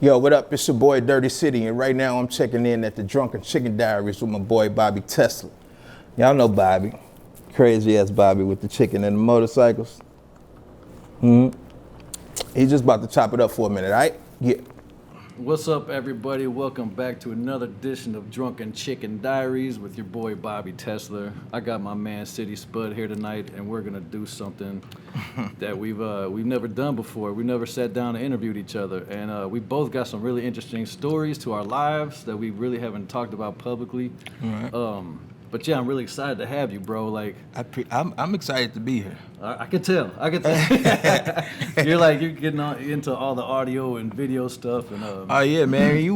Yo, what up? It's your boy Dirty City, and right now I'm checking in at the Drunken Chicken Diaries with my boy Bobby Tesla. Y'all know Bobby. Crazy ass Bobby with the chicken and the motorcycles. He's just about to chop it up for a minute, all right? Yeah. What's up, everybody? Welcome back to another edition of Drunken Chicken Diaries with your boy Bobby Tesla. I got my man City Spud here tonight, and we're gonna do something that we've never done before. We never sat down and interviewed each other, and we both got some really interesting stories to our lives that we really haven't talked about publicly. All right. But yeah, I'm really excited to have you, bro. Like, I'm excited to be here. I can tell. You're getting into all the audio and video stuff, and Oh yeah, man. I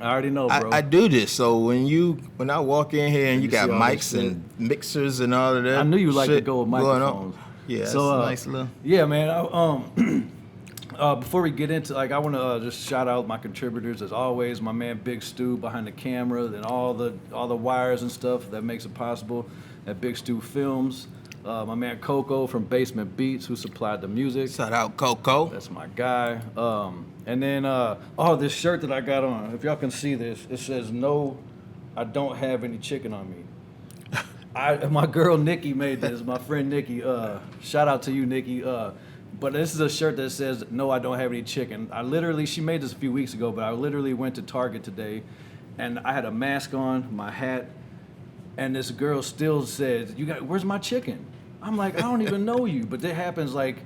already know, bro. I do this, so when I walk in here and you got see all this mics and mixers and all of that, I knew you like to shit go with going on. microphones. Yeah, So, that's a nice little. Yeah, man. Before we get into, I want to just shout out my contributors as always. My man Big Stu behind the camera and all the wires and stuff that makes it possible at Big Stu Films. My man Coco from Basement Beats who supplied the music. Shout out Coco. That's my guy. And then this shirt that I got on. If y'all can see this, it says "No, I don't have any chicken on me." My girl Nikki made this. My friend Nikki. Shout out to you, Nikki. But this is a shirt that says, "No, I don't have any chicken." She made this a few weeks ago, but I literally went to Target today, and I had a mask on, my hat, and this girl still said, "Where's my chicken?" I'm like, I don't even know you, but that happens like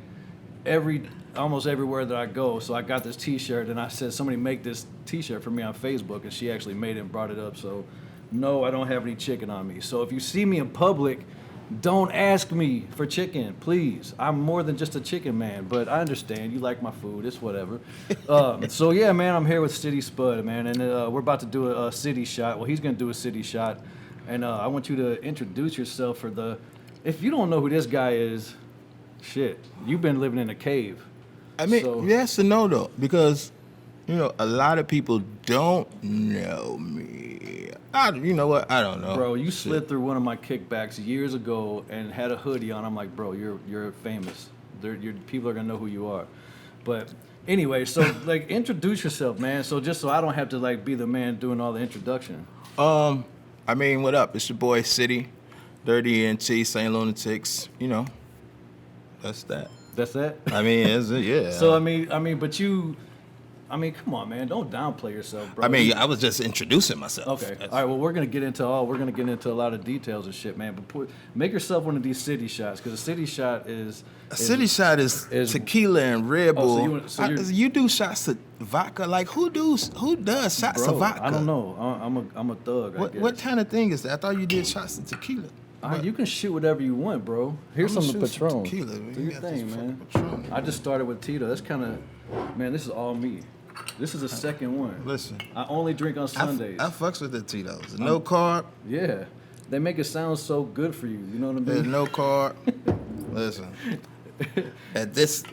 almost everywhere that I go. So I got this T-shirt, and I said, somebody make this T-shirt for me on Facebook, and she actually made it and brought it up. So, no, I don't have any chicken on me. So if you see me in public, don't ask me for chicken, please. I'm more than just a chicken man, but I understand. You like my food. It's whatever. So, yeah, man, I'm here with City Spud, man, and we're about to do a city shot. Well, he's going to do a city shot, and I want you to introduce yourself if you don't know who this guy is, shit, you've been living in a cave. I mean, yes and no, though, because, a lot of people don't know me. You know what? I don't know. Bro, you slid through one of my kickbacks years ago and had a hoodie on. I'm like, bro, you're famous. People are gonna know who you are. But anyway, so introduce yourself, man. So just so I don't have to be the man doing all the introduction. I mean, what up? It's your boy City, Dirty ENT, St. Lunatics. That's that. That's that? I mean, yeah. So come on, man! Don't downplay yourself, bro. I mean, I was just introducing myself. Okay. All right. Well, we're gonna get into a lot of details and shit, man. But make yourself one of these city shots, because a city shot is tequila and Red Bull. You do shots of vodka? Like who does shots of vodka? I don't know. I'm a thug. What kind of thing is that? I thought you did shots of tequila. You can shoot whatever you want, bro. Here's some of the Patron. Tequila, Do your thing, man. I just started with Tito. That's kind of, man. This is all me. This is the second one. Listen, I only drink on Sundays. I fucks with the Tito's. No carb. Yeah, they make it sound so good for you. You know what I mean? There's no carb. Listen, at this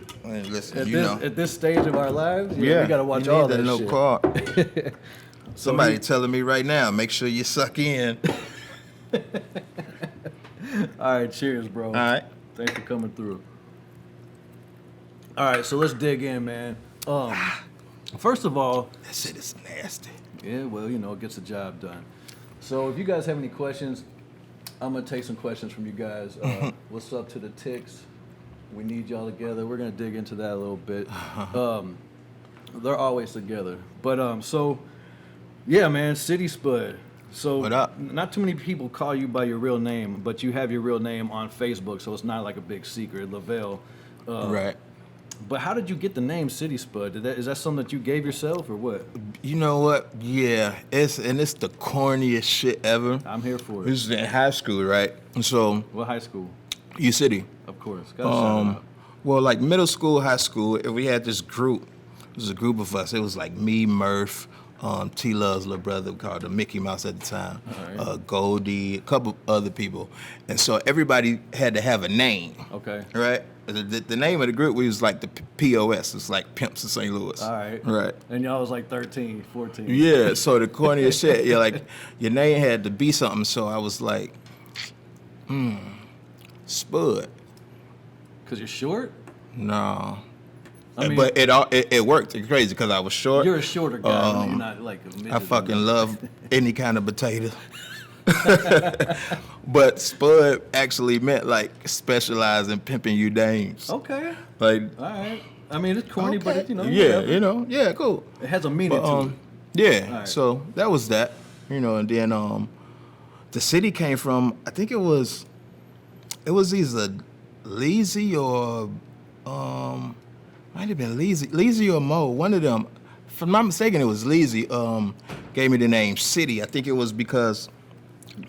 stage of our lives, we gotta watch all that no shit. Carb. Somebody telling me right now, make sure you suck in. All right, cheers, bro. All right, thanks for coming through. All right, so let's dig in, man. First of all, that shit is nasty. Yeah, well, it gets the job done. So if you guys have any questions, I'm going to take some questions from you guys. What's up to the Ticks? We need y'all together. We're going to dig into that a little bit. They're always together. But, yeah, man, City Spud. So what up? Not too many people call you by your real name, but you have your real name on Facebook, so it's not like a big secret, Lavelle. Right. But how did you get the name City Spud? Is that something that you gave yourself or what? You know what? Yeah, it's the corniest shit ever. I'm here for it. This is in high school, right? So what high school? U City. Of course. Well, like middle school, high school, we had this group. It was a group of us. It was like me, Murph, T Love's little brother, we called him Mickey Mouse at the time, right. Goldie, a couple other people, and so everybody had to have a name. Okay. Right. The name of the group was like the POS. It's like Pimps of St. Louis. All right. Right. And y'all was like 13, 14. Yeah, so the corniest shit, your name had to be something, so I was like, Spud. Because you're short? No. I mean, but it worked. It's crazy because I was short. You're a shorter guy. You're not like a midget. I fucking love any kind of potato. But Spud actually meant like specialize in pimping you dames. Okay. Like, all right. I mean, it's corny, but it, yeah, whatever. yeah, cool. It has a meaning to it. Yeah. Right. So that was that, and then the city came from, I think it was either Leezy or might have been Leezy or Mo, one of them. If I'm not mistaken, it was Leezy. Gave me the name City. I think it was because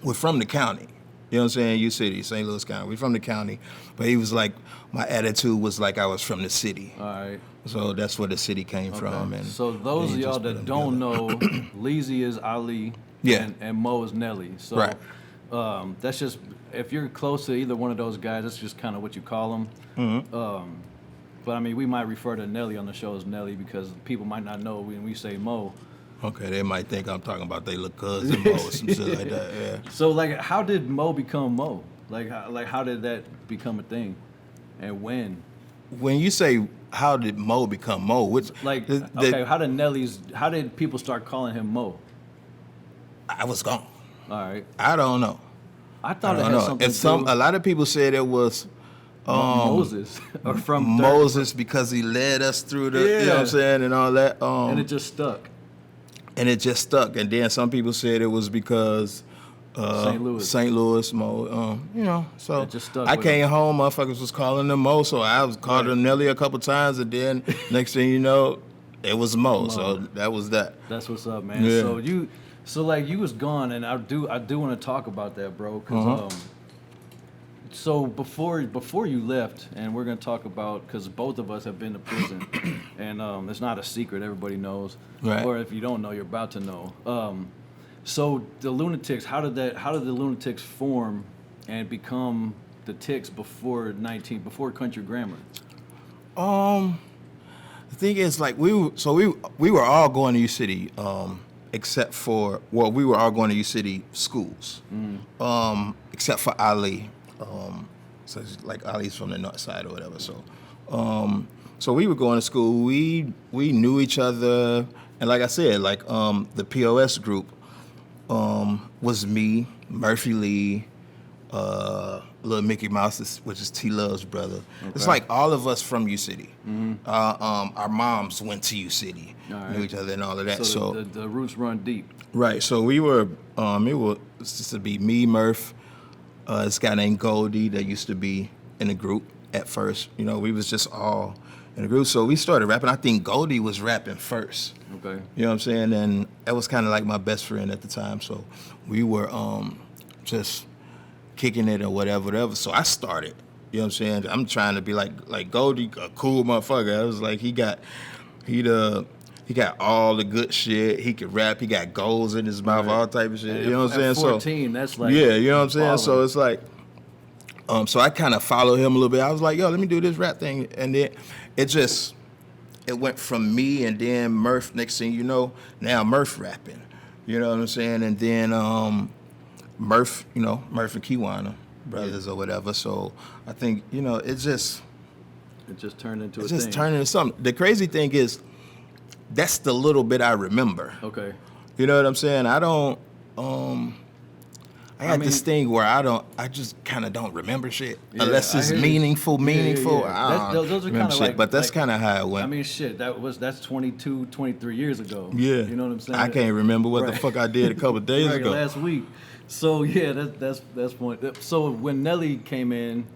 we're from the county. You know what I'm saying? U City, St. Louis County. We're from the county. But he was like, my attitude was like I was from the city. All right. So that's where the city came from. And so those of y'all that don't know, Leezy is Ali, and Mo is Nelly. So right. That's just, if you're close to either one of those guys, that's just kind of what you call them. Mm-hmm. But I mean, we might refer to Nelly on the show as Nelly because people might not know when we say Mo. Okay, they might think I'm talking about they little cousin Mo or some shit like that. Yeah. So like, how did Mo become Mo? Like how did that become a thing, and when? When you say how did Mo become Mo, which how did people start calling him Mo? I was gone. All right. I don't know. I thought it had something to do. A lot of people said it was Moses or from Moses because he led us through the, you know what I'm saying, and all that. And it just stuck. And it just stuck. And then some people said it was because St. Louis Mo, so it just stuck I came home, motherfuckers was calling him Mo, so I was called him Nelly a couple times, and then next thing you know, it was Mo. So that was that. That's what's up, man. Yeah. So you was gone, and I do want to talk about that, bro, because so before you left, and we're gonna talk about, because both of us have been to prison, and it's not a secret, everybody knows, right. Or if you don't know, you're about to know. So the Lunatics, how did the Lunatics form and become the Ticks before Country Grammar? The thing is, like, we were all going to U City, except for, we were all going to U City schools, except for Ali. So it's like Ali's from the north side or whatever. So we were going to school. We knew each other, and like I said, like the POS group was me, Murphy Lee, little Mickey Mouse, which is T Love's brother. Okay. It's like all of us from U City. Mm-hmm. Our moms went to U City, knew each other and all of that. So the roots run deep. Right. So we were. It was just to be me, Murph. This guy named Goldie that used to be in the group at first. We was just all in the group. So we started rapping. I think Goldie was rapping first. Okay. You know what I'm saying? And that was kind of like my best friend at the time. So we were just kicking it or whatever. So I started. You know what I'm saying? I'm trying to be like Goldie, a cool motherfucker. I was like, he got all the good shit. He could rap. He got goals in his mouth, all type of shit. You know what I'm saying? At 14, that's like, yeah, you know what I'm saying? So it's like, so I kind of followed him a little bit. I was like, yo, let me do this rap thing. And then it went from me and then Murph. Next thing you know, now Murph rapping. You know what I'm saying? And then Murph and Kiwana, brothers or whatever. So I think, it just turned into a thing. It just turned into something. The crazy thing is, that's the little bit I remember. Okay. You know what I'm saying? I don't, I got this thing where I just kind of don't remember shit. Unless it's meaningful. Yeah. Those are kind of shit, like, but that's kind of how it went. I mean, shit, that's 22, 23 years ago. Yeah. You know what I'm saying? I can't remember what the fuck I did a couple of days ago. Last week. So yeah, that's point. So when Nelly came in,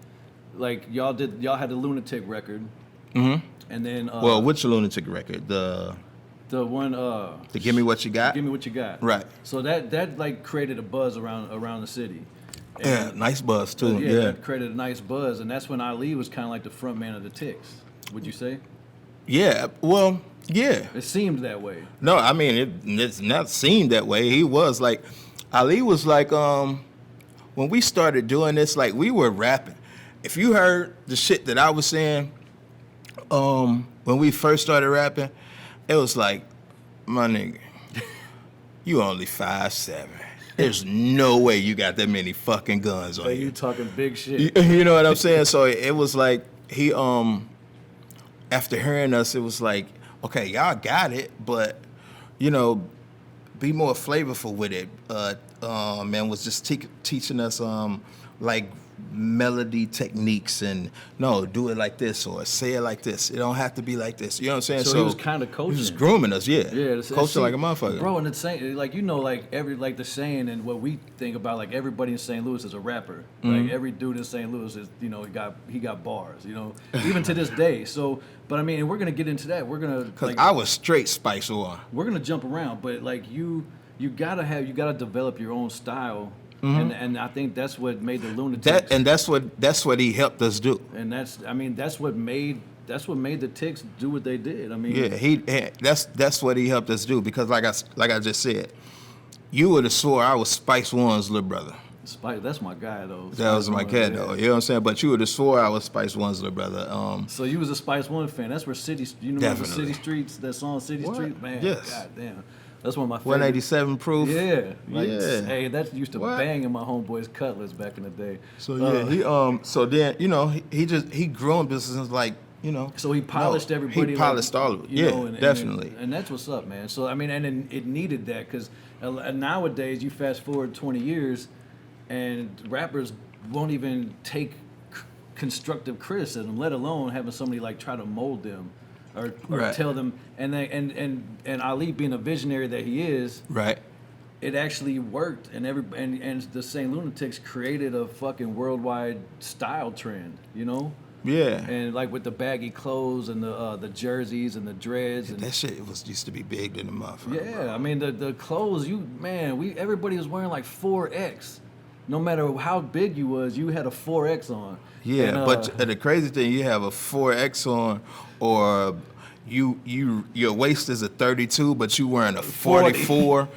like y'all had the Lunatic record. Mm-hmm. And then which Lunatic record? The one the Give Me What You Got? Give Me What You Got. Right. So that like created a buzz around the city. And yeah, nice buzz too. That created a nice buzz, and that's when Ali was kind of like the front man of the Ticks. Would you say? Yeah. Well, yeah. It seemed that way. No, I mean it's not seemed that way. He was like, Ali was like, when we started doing this, like we were rapping. If you heard the shit that I was saying, when we first started rapping, it was like, my nigga, you only 5'7". There's no way you got that many fucking guns on you. You talking big shit. You know what I'm saying? So it was like we after hearing us, it was like, okay, y'all got it, but you know, be more flavorful with it. Man was just teaching us like melody techniques and no, do it like this or say it like this. It don't have to be like this. You know what I'm saying? So he was kind of coaching. He was grooming us, yeah. Yeah, coaching like a motherfucker. Bro, and it's saying like like the saying and what we think about like everybody in St. Louis is a rapper. Like every dude in St. Louis is he got bars. Even to this day. So, but I mean, and we're gonna get into that. We're gonna because I was straight Spice One. We're gonna jump around, but like you gotta develop your own style. And I think that's what made the Lunatics. That's what he helped us do. And that's what made the Ticks do what they did. I mean, yeah, that's what he helped us do because like I just said, you would have swore I was Spice One's little brother. Spice, that's my guy though. That was my cat though. You know what I'm saying? But you would have swore I was Spice One's little brother. So you was a Spice One fan. That's where remember City Streets? That song City Streets, man. Yes. God damn. That's one of my favorites. 187 proof. Yeah. Yeah. Hey, that used to bang in my homeboy's Cutlass back in the day. So yeah, so then he grew in business like, So he polished everybody. He polished all of it. Yeah, definitely. And that's what's up, man. So I mean, and it needed that because nowadays you fast forward 20 years, and rappers won't even take constructive criticism, let alone having somebody like try to mold them. Or right. Tell them, and Ali being a visionary that he is, right? It actually worked, and the St. Lunatics created a fucking worldwide style trend, Yeah. And like with the baggy clothes and the jerseys and the dreads, and that shit used to be big in the motherfucker. Yeah, bro. I mean the clothes, everybody was wearing like 4X. No matter how big you was, you had a 4X on. Yeah, and, but the crazy thing, you have a 4X on, or your waist is a 32, but you wearing a 44,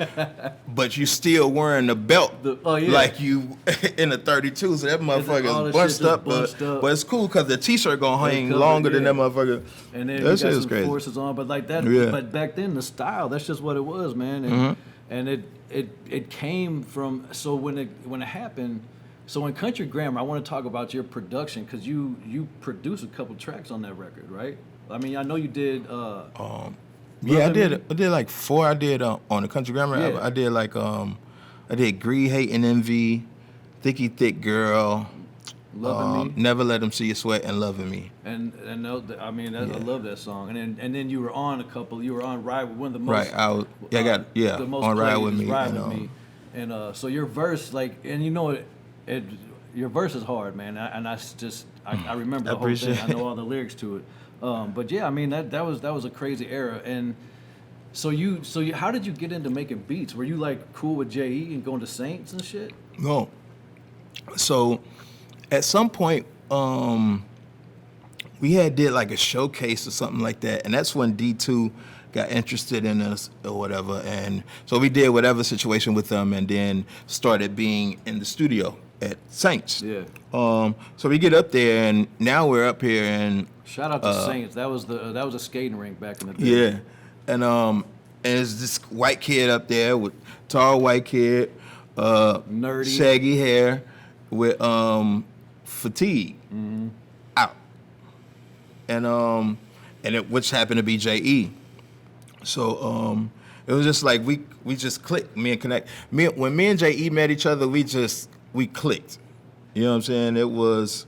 but you still wearing the belt like you in a 32. So that motherfucker is bunched up, but it's cool because the t-shirt gonna hang longer than that motherfucker. And then that you got some crazy forces on, but like that. Yeah. But back then the style, that's just what it was, man. And it came from when it happened. So in Country Grammar, I want to talk about your production because you produced a couple tracks on that record, right? I mean, I know you did. I did like 4. I did on the Country Grammar. Yeah. I did like I did Greed, Hate, and Envy, Thicky Thick Girl, Loving Me, Never Let Them See You Sweat, and Loving Me. And I mean, I love that song. And then you were on a couple. You were on Ride with one of the most. Right. The most on Ride with Me. Ride with Me. And so your verse, your verse is hard, man. I remember the whole thing. I know all the lyrics to it. But yeah, I mean that was a crazy era. And so how did you get into making beats? Were you like cool with J.E. and going to Saints and shit? No. So at some point, we did like a showcase or something like that, and that's when D2 got interested in us or whatever, and so we did whatever situation with them, and then started being in the studio at Saints. Yeah. So we get up there, and now we're up here, and shout out to Saints. That was a skating rink back in the day. Yeah, and it's this white kid up there with tall white kid, nerdy, shaggy hair, with fatigue out, and which happened to be J.E. So it was just like we just clicked. When me and J.E. met each other, we clicked. You know what I'm saying? It was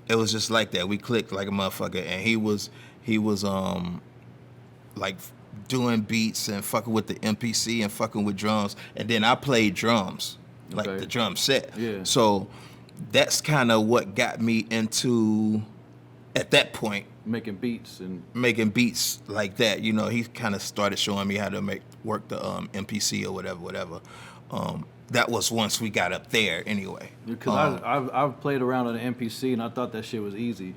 just like that. We clicked like a motherfucker, and he was like doing beats and fucking with the MPC and fucking with drums, and then I played drums, like the drum set. Yeah. So that's kind of what got me into, at that point, making beats like that. He kind of started showing me how to work the MPC or whatever. That was once we got up there anyway. Because I've played around on the MPC and I thought that shit was easy.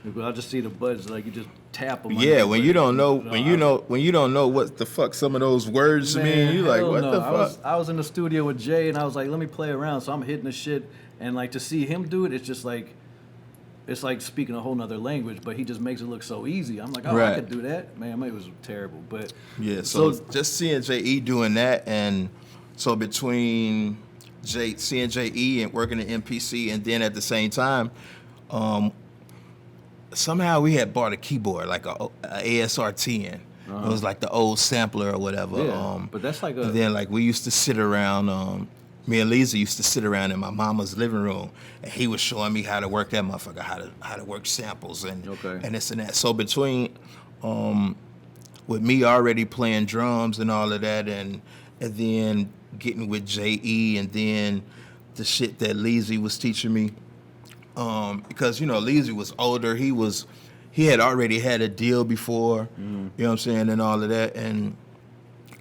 Because I just see the buttons like you just tap them. Yeah, when you don't know what the fuck some of those words mean, you like, what the fuck? I was in the studio with Jay and I was like, let me play around. So I'm hitting the shit, and like to see him do it, it's just like, it's like speaking a whole nother language, but he just makes it look so easy. I'm like, I could do that. Man, it was terrible. But yeah, so just seeing J.E. doing that, and so between seeing J.E. and working at MPC, and then at the same time, somehow we had bought a keyboard, like a ASR 10. It was like the old sampler or whatever. Yeah, but that's like and then like we used to sit around. Me and Lisa used to sit around in my mama's living room, and he was showing me how to work that motherfucker, how to work samples and this and that. So between with me already playing drums and all of that, and then getting with J.E. and then the shit that Lizzie was teaching me, because Lizzie was older. He had already had a deal before, you know what I'm saying, and all of that, and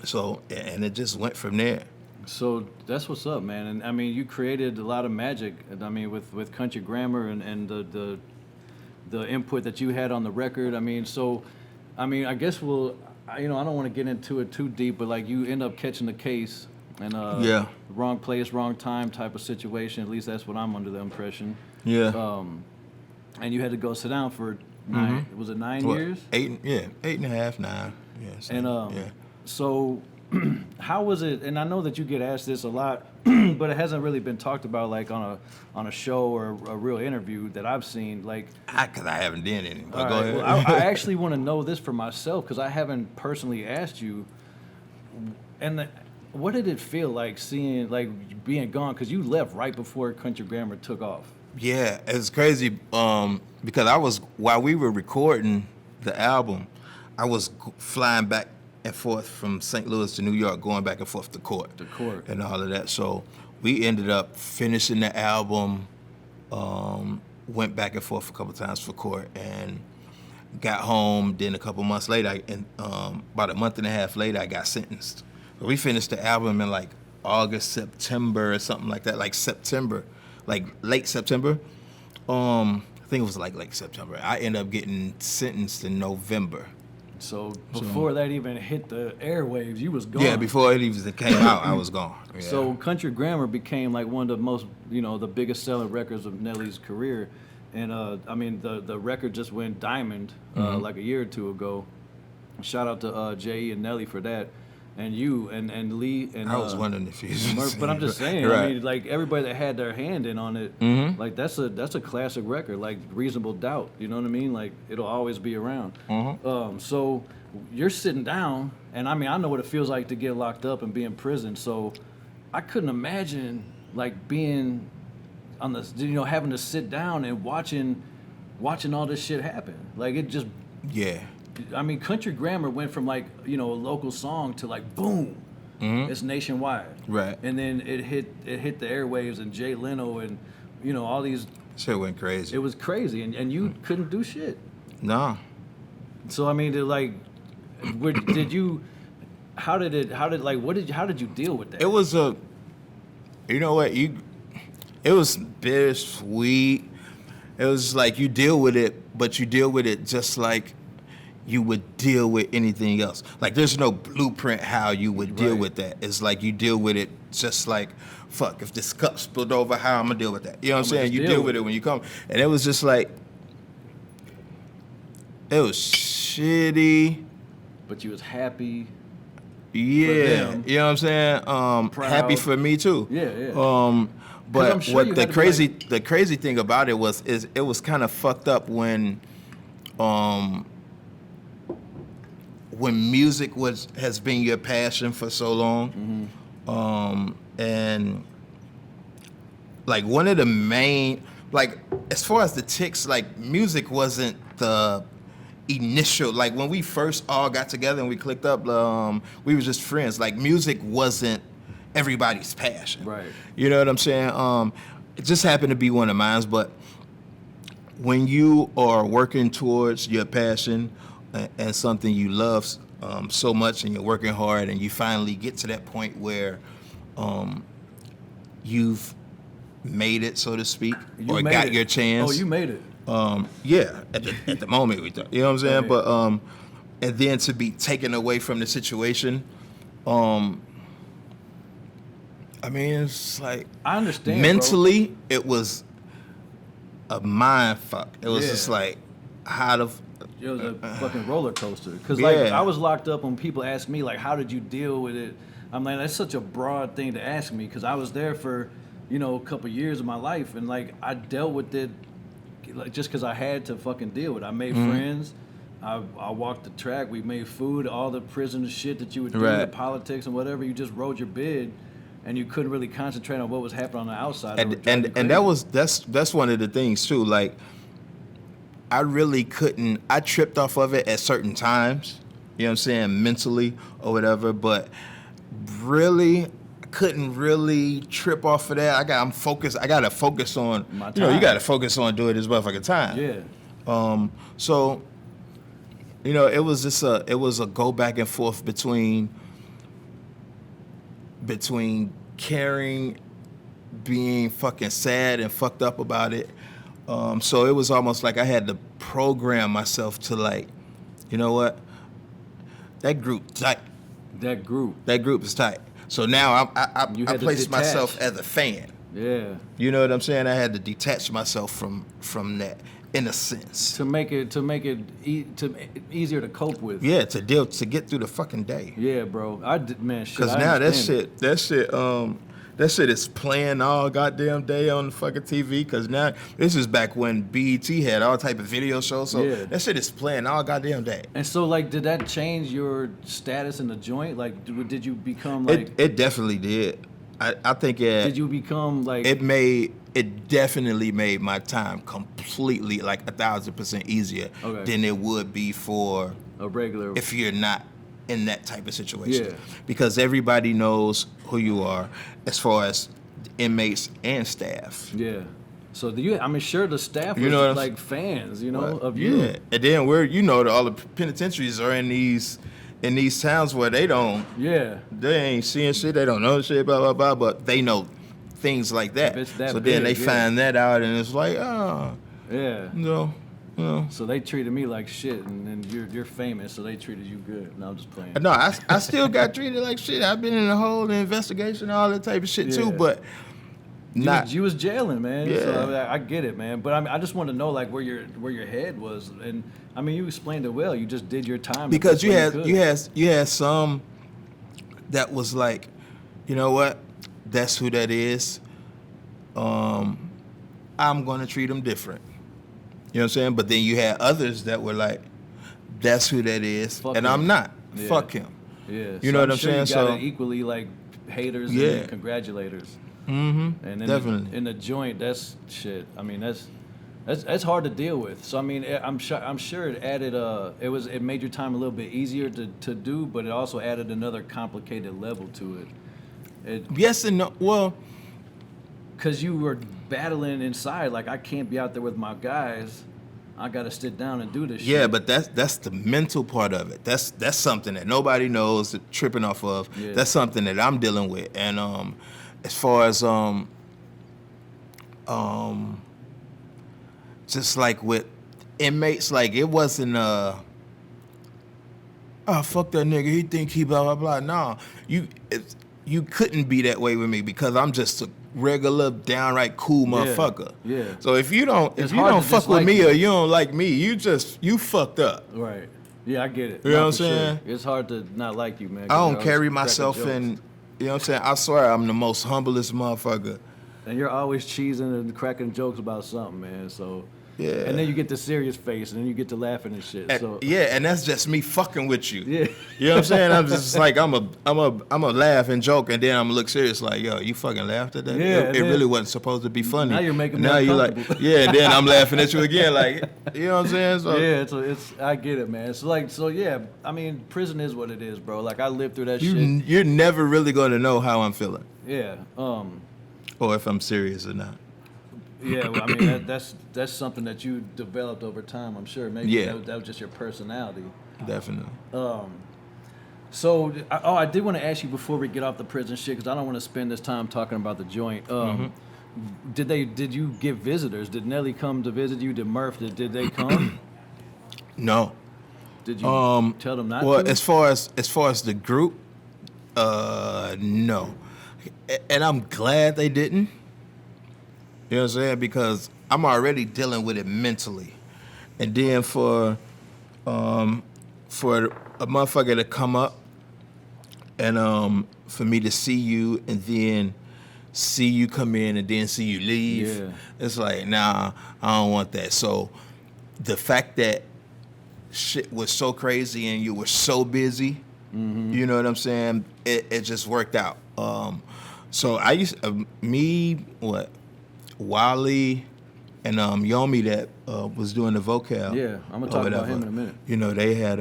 so and it just went from there. So that's what's up, man. And I mean, you created a lot of magic. I mean, with Country Grammar and the input that you had on the record. I mean, I guess I don't want to get into it too deep, but like you end up catching the case and wrong place, wrong time type of situation. At least that's what I'm under the impression. Yeah. And you had to go sit down for 9. Was it 9 years? 8. Yeah, 8.5, 9. Yeah. So how was it? And I know that you get asked this a lot, but it hasn't really been talked about like on a show or a real interview that I've seen. Like, because I haven't done any. But go ahead. Well, I actually want to know this for myself because I haven't personally asked you. And what did it feel like seeing like being gone? Because you left right before Country Grammar took off. Yeah, it's crazy because while we were recording the album, I was flying back and forth from St. Louis to New York, going back and forth to court. And all of that. So we ended up finishing the album, went back and forth a couple times for court, and got home. Then a couple months later, about a month and a half later, I got sentenced. So we finished the album in like August, September, or something like that, like September. Like late September, I think it was like late September. I ended up getting sentenced in November. So before that even hit the airwaves, you was gone. Yeah, before it even came out, I was gone. Yeah. So Country Grammar became like one of the most, the biggest selling records of Nelly's career, and I mean the record just went diamond like a year or two ago. Shout out to J.E. and Nelly for that. And you and Lee and I was wondering if you. But I'm just saying, right. I mean, like everybody that had their hand in on it, like that's a classic record, like Reasonable Doubt. You know what I mean? Like it'll always be around. So you're sitting down, and I mean, I know what it feels like to get locked up and be in prison. So I couldn't imagine like being on the, having to sit down and watching all this shit happen. Like it just. Yeah. I mean, Country Grammar went from like, a local song to like boom, it's nationwide. Right. And then it hit the airwaves and Jay Leno and all these. Shit went crazy. It was crazy, and you couldn't do shit. No. So I mean, did you? How did you deal with that? It was it was bittersweet. It was like you deal with it, but you deal with it just like you would deal with anything else. Like there's no blueprint how you would deal with that. It's like you deal with it just like, fuck, if this cup spilled over, how I'm gonna deal with that? You know what I'm saying? You deal with it when you come. And it was just like, it was shitty. But you was happy. Yeah, you know what I'm saying? Happy for me too. Yeah. But what the crazy thing about it was it was kind of fucked up when music has been your passion for so long, and like one of the main, like as far as the Ticks, like music wasn't the initial, like when we first all got together and we clicked up, we were just friends. Like music wasn't everybody's passion. Right. You know what I'm saying? It just happened to be one of mine, but when you are working towards your passion and something you love so much and you're working hard and you finally get to that point where you've made it, so to speak, or got your chance. Oh, you made it. Yeah, at the moment we thought, you know what I'm saying? Right. But and then to be taken away from the situation, I mean, it's like I understand. Mentally, bro. It was a mind fuck. It was just like how the. It was a fucking roller coaster. Because like I was locked up when people asked me like, how did you deal with it? I'm like, that's such a broad thing to ask me because I was there for, a couple years of my life and like I dealt with it like just because I had to fucking deal with it. I made friends. I walked the track. We made food. All the prison shit that you would do, the politics and whatever. You just rode your bid, and you couldn't really concentrate on what was happening on the outside. And that's one of the things too. Like, I really couldn't. I tripped off of it at certain times. You know what I'm saying, mentally or whatever. But really, I couldn't really trip off of that. I'm focused. I gotta focus on. You gotta focus on doing this motherfucking time. Yeah. So. It was a go back and forth between caring, being fucking sad and fucked up about it. So it was almost like I had to program myself to like, you know what? That group tight. That group is tight. So now I placed myself as a fan. Yeah. You know what I'm saying? I had to detach myself from that. In a sense, to make it easier to cope with. Yeah, to get through the fucking day. Yeah, bro. Because now that shit is playing all goddamn day on the fucking TV. Because now this is back when BET had all type of video shows. So that shit is playing all goddamn day. And so, like, did that change your status in the joint? Like, did you become like? It definitely did. I think it. Did you become like? It definitely made my time completely, like 1,000% easier than it would be for a regular. If you're not in that type of situation. Yeah. Because everybody knows who you are as far as inmates and staff. Yeah. So sure the staff was like fans, of you. Yeah. And then all the penitentiaries are in these towns where they ain't seeing shit, they don't know shit, blah, blah, blah, but they know things like that. So then they find that out, and it's like, So they treated me like shit, and then you're famous, so they treated you good. No, I'm just playing. No, I still got treated like shit. I've been in the whole investigation, all that type of shit too, but you was jailing, man. Yeah. So I get it, man. But I just want to know like where your head was, and I mean you explained it well. You just did your time because you had some that was like, you know what, that's who that is. I'm gonna treat them different. You know what I'm saying? But then you had others that were like, that's who that is, and I'm not. Yeah. Fuck him. Yeah. You know what I'm saying? You got equally like haters and congratulators. Mm-hmm. And definitely in the joint, that's shit. I mean, that's hard to deal with. So I mean, I'm sure it added it made your time a little bit easier to do, but it also added another complicated level to it. Yes and no. Well, because you were battling inside, like I can't be out there with my guys. I gotta sit down and do this shit. Yeah, but that's the mental part of it. That's something that nobody knows tripping off of. Yeah. That's something that I'm dealing with. And as far as just like with inmates, like it wasn't oh fuck that nigga, he think he blah blah blah. No, you couldn't be that way with me because I'm just a regular downright cool motherfucker. Yeah. So if you don't fuck with me or you don't like me, you fucked up. Right. Yeah, I get it. You know what I'm saying? It's hard to not like you, man. I don't carry myself in. You know what I'm saying? I swear I'm the most humblest motherfucker. And you're always cheesing and cracking jokes about something, man. So. Yeah. And then you get the serious face, and then you get to laughing and shit. And that's just me fucking with you. Yeah. You know what I'm saying? I'm just like I'm a laugh and joke, and then I'm gonna look serious like, yo, you fucking laughed at that? Yeah. It really wasn't supposed to be funny. Now you're making me now you're like, yeah, and then I'm laughing at you again, like, you know what I'm saying? So it's I get it, man. So yeah, I mean, prison is what it is, bro. Like I lived through that shit. You're never really gonna know how I'm feeling. Yeah. Or if I'm serious or not. Yeah, well, I mean that's something that you developed over time. I'm sure. Maybe that was just your personality. Definitely. So I did want to ask you before we get off the prison shit because I don't want to spend this time talking about the joint. Did you get visitors? Did Nelly come to visit you? Did Murph? Did they come? No. Did you tell them not to? Well, as far as the group, no. And I'm glad they didn't. You know what I'm saying? Because I'm already dealing with it mentally. And then for a motherfucker to come up and for me to see you and then see you come in and then see you leave. Yeah. It's like, nah, I don't want that. So the fact that shit was so crazy and you were so busy, you know what I'm saying? It just worked out. So I used Wally and Yomi that was doing the vocal. Yeah, I'm gonna talk about him in a minute. You know, they had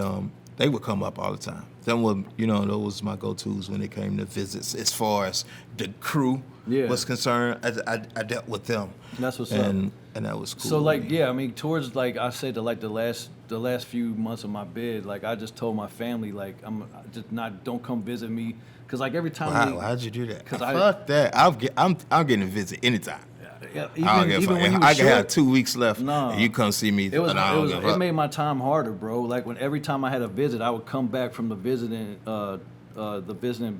they would come up all the time. Them were, you know, those was my go-tos when it came to visits. As far as the crew was concerned, I dealt with them. That's what's and, up. And that was cool. So like, yeah, I mean, towards like I said, the last few months of my bid, like I just told my family, like don't come visit me, because like every time. Wow, how'd you do that? Because fuck that. I'm getting a visit anytime. Yeah, even when you I can have 2 weeks left, and you come see me. It made my time harder, bro. Like when every time I had a visit, I would come back from the visiting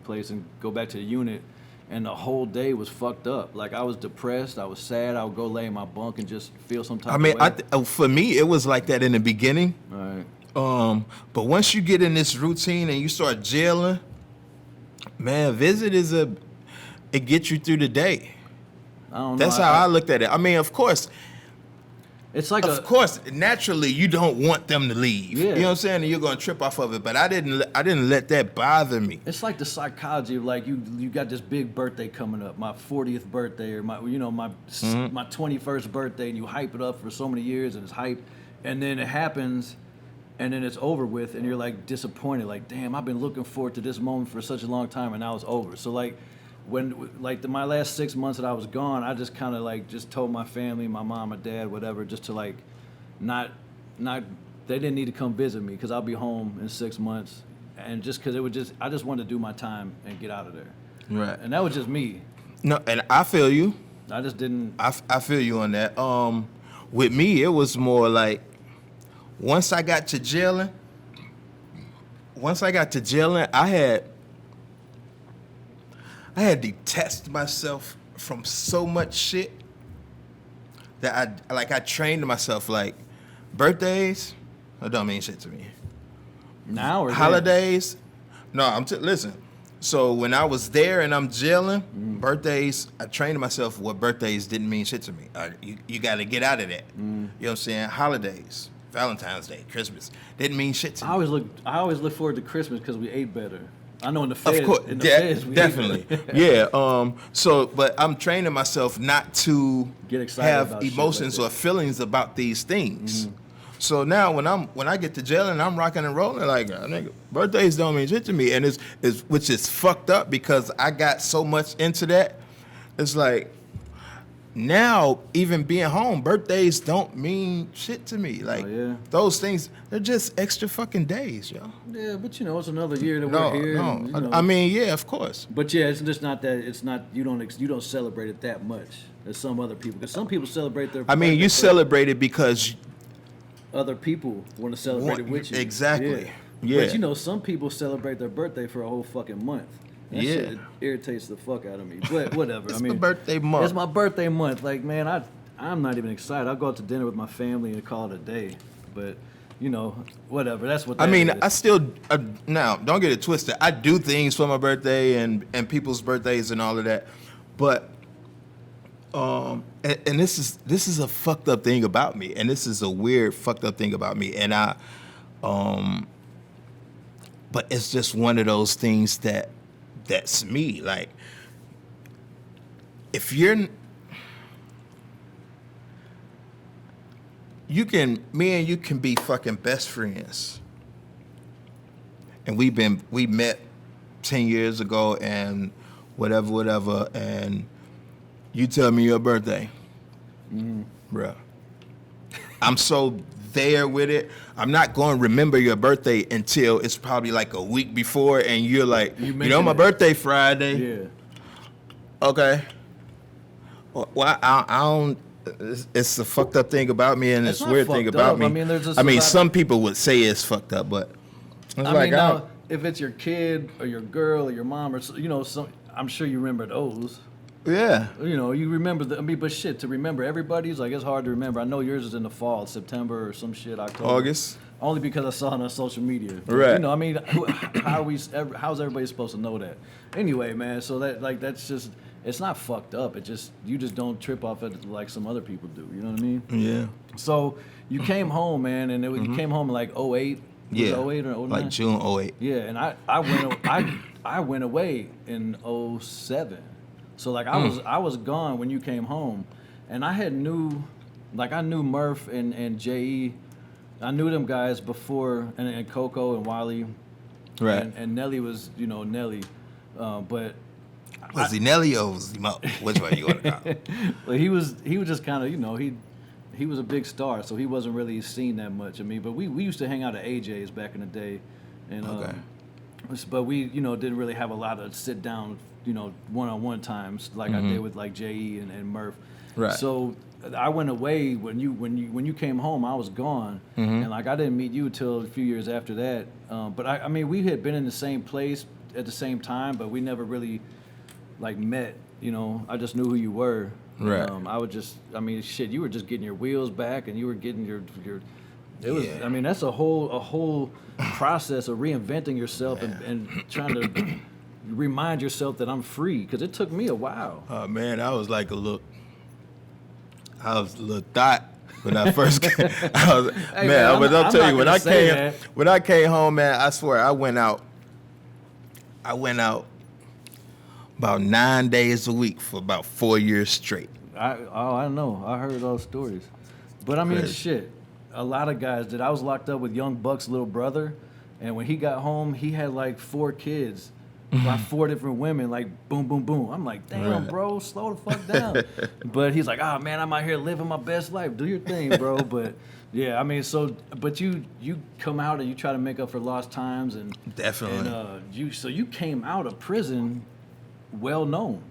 place and go back to the unit, and the whole day was fucked up. Like I was depressed, I was sad. I would go lay in my bunk and just feel some type of way. For me, it was like that in the beginning. All right. But once you get in this routine and you start jailing, man, visit it gets you through the day. I don't know. That's how I looked at it. I mean, of course, it's like naturally you don't want them to leave. Yeah. You know what I'm saying? And you're gonna trip off of it. But I didn't let that bother me. It's like the psychology of like you got this big birthday coming up, my 40th birthday or my 21st birthday, and you hype it up for so many years and it's hyped, and then it happens, and then it's over with, and you're like disappointed, like damn, I've been looking forward to this moment for such a long time, and now it's over. So like. When my last 6 months that I was gone, I just kind of like just told my family, my mom, my dad, whatever, just to like not they didn't need to come visit me because I'll be home in 6 months, and just because I just wanted to do my time and get out of there. Right. And that was just me. No, and I feel you. I just didn't. I feel you on that. With me, it was more like once I got to jailing, I had to test myself from so much shit that I trained myself like birthdays, that don't mean shit to me. Now or holidays, no. Listen. So when I was there and I'm jailing, birthdays, I trained myself what birthdays didn't mean shit to me. You got to get out of that. You know what I'm saying? Holidays, Valentine's Day, Christmas, didn't mean shit to me. I always look forward to Christmas because we ate better. I know in the Feds. Of course, definitely. Yeah. So, but I'm training myself not to get excited have about emotions like or feelings about these things. So now when I get to jail and I'm rocking and rolling, like nigga, birthdays don't mean shit to me, and which is fucked up because I got so much into that. It's like now even being home, birthdays don't mean shit to me. Like those things, they're just extra fucking days, yo. Yeah, but it's another year that we're here. No, and, I mean, yeah, of course. But yeah, it's just not that. It's not you don't celebrate it that much as some other people. Because some people celebrate their. I mean, you celebrate it because other people want to celebrate it with you. Exactly. Yeah. But some people celebrate their birthday for a whole fucking month. That shit irritates the fuck out of me. But whatever. It's my birthday month. It's my birthday month. Like, man, I'm not even excited. I'll go out to dinner with my family and call it a day. But, whatever. That's what that is. I still, now, don't get it twisted. I do things for my birthday and people's birthdays and all of that. But, and this is a fucked up thing about me. And this is a weird fucked up thing about me. And but it's just one of those things that's me. Like, if me and you can be fucking best friends. And we met 10 years ago and whatever, and you tell me your birthday. Bruh. I'm so there with it. I'm not going to remember your birthday until it's probably like a week before, and you're like, my birthday Friday. Yeah. Okay. Well, I don't. It's a fucked up thing about me, and it's a weird thing about me. I mean, some people would say it's fucked up, but if it's your kid or your girl or your mom or I'm sure you remember those. Yeah. You remember but shit, to remember everybody's, like, it's hard to remember. I know yours is in the fall, September or some shit, October. August. Only because I saw it on social media. Right. how's everybody supposed to know that? Anyway, man, so that's just, it's not fucked up. It just you just don't trip off it like some other people do. You know what I mean? Yeah. So you came home, man, and you came home in like 08. Yeah. 08 or 09? Like June 08. Yeah, and I went away in 07. So like I was gone when you came home, and I knew Murph and J.E. I knew them guys before, and Coco and Wally, Right. and Nelly was Nelly, but Was he Nelly or was he Mo? Which way you want to call? well, he was just kind of he was a big star, so he wasn't really seen that much. I mean, but we used to hang out at AJ's back in the day, and Okay. but we didn't really have a lot of sit down one-on-one times like I did with like J.E. and Murph. Right. So I went away when you came home. I was gone, and like I didn't meet you till a few years after that. But I mean, we had been in the same place at the same time, but we never really like met. I just knew who you were. Right. Shit, you were just getting your wheels back, and you were getting your. It was. Yeah. I mean, that's a whole process of reinventing yourself and trying to remind yourself that I'm free, because it took me a while. Oh man, I was a little thought when I first came. I'll tell you, when I came home, man, I swear I went out about 9 days a week for about 4 years straight. I know. I heard those stories. But I mean, Crazy. shit. A lot of guys I was locked up with Young Buck's little brother, and when he got home, he had like 4 kids by 4 different women, like boom, boom, boom. I'm like, damn, Right. bro, slow the fuck down. But he's like, oh man, I'm out here living my best life. Do your thing, bro. But yeah, I mean, but you come out and you try to make up for lost times, and Definitely. and you came out of prison well known.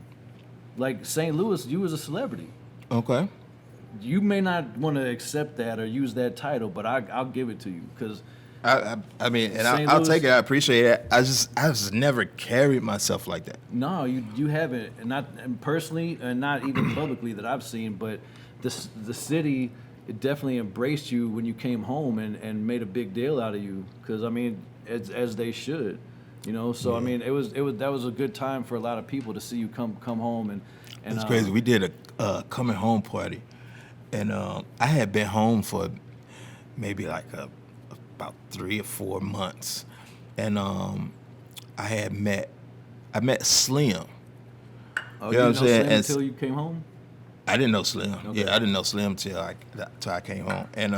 Like St. Louis, you was a celebrity. Okay. You may not want to accept that or use that title, but I'll give it to you, because I mean, and St. I'll Louis- take it. I appreciate it. I just never carried myself like that. no, you haven't, and not and personally, and not even publicly that I've seen. But the city, it definitely embraced you when you came home and made a big deal out of you, because I mean, as they should. So I mean, that was a good time for a lot of people to see you come home and It's crazy. We did a coming home party, and I had been home for maybe like about 3 or 4 months, and I met Slim. Oh, You know what I'm saying? Slim And until you came home? I didn't know Slim. Okay. Yeah, I didn't know Slim till I came home, and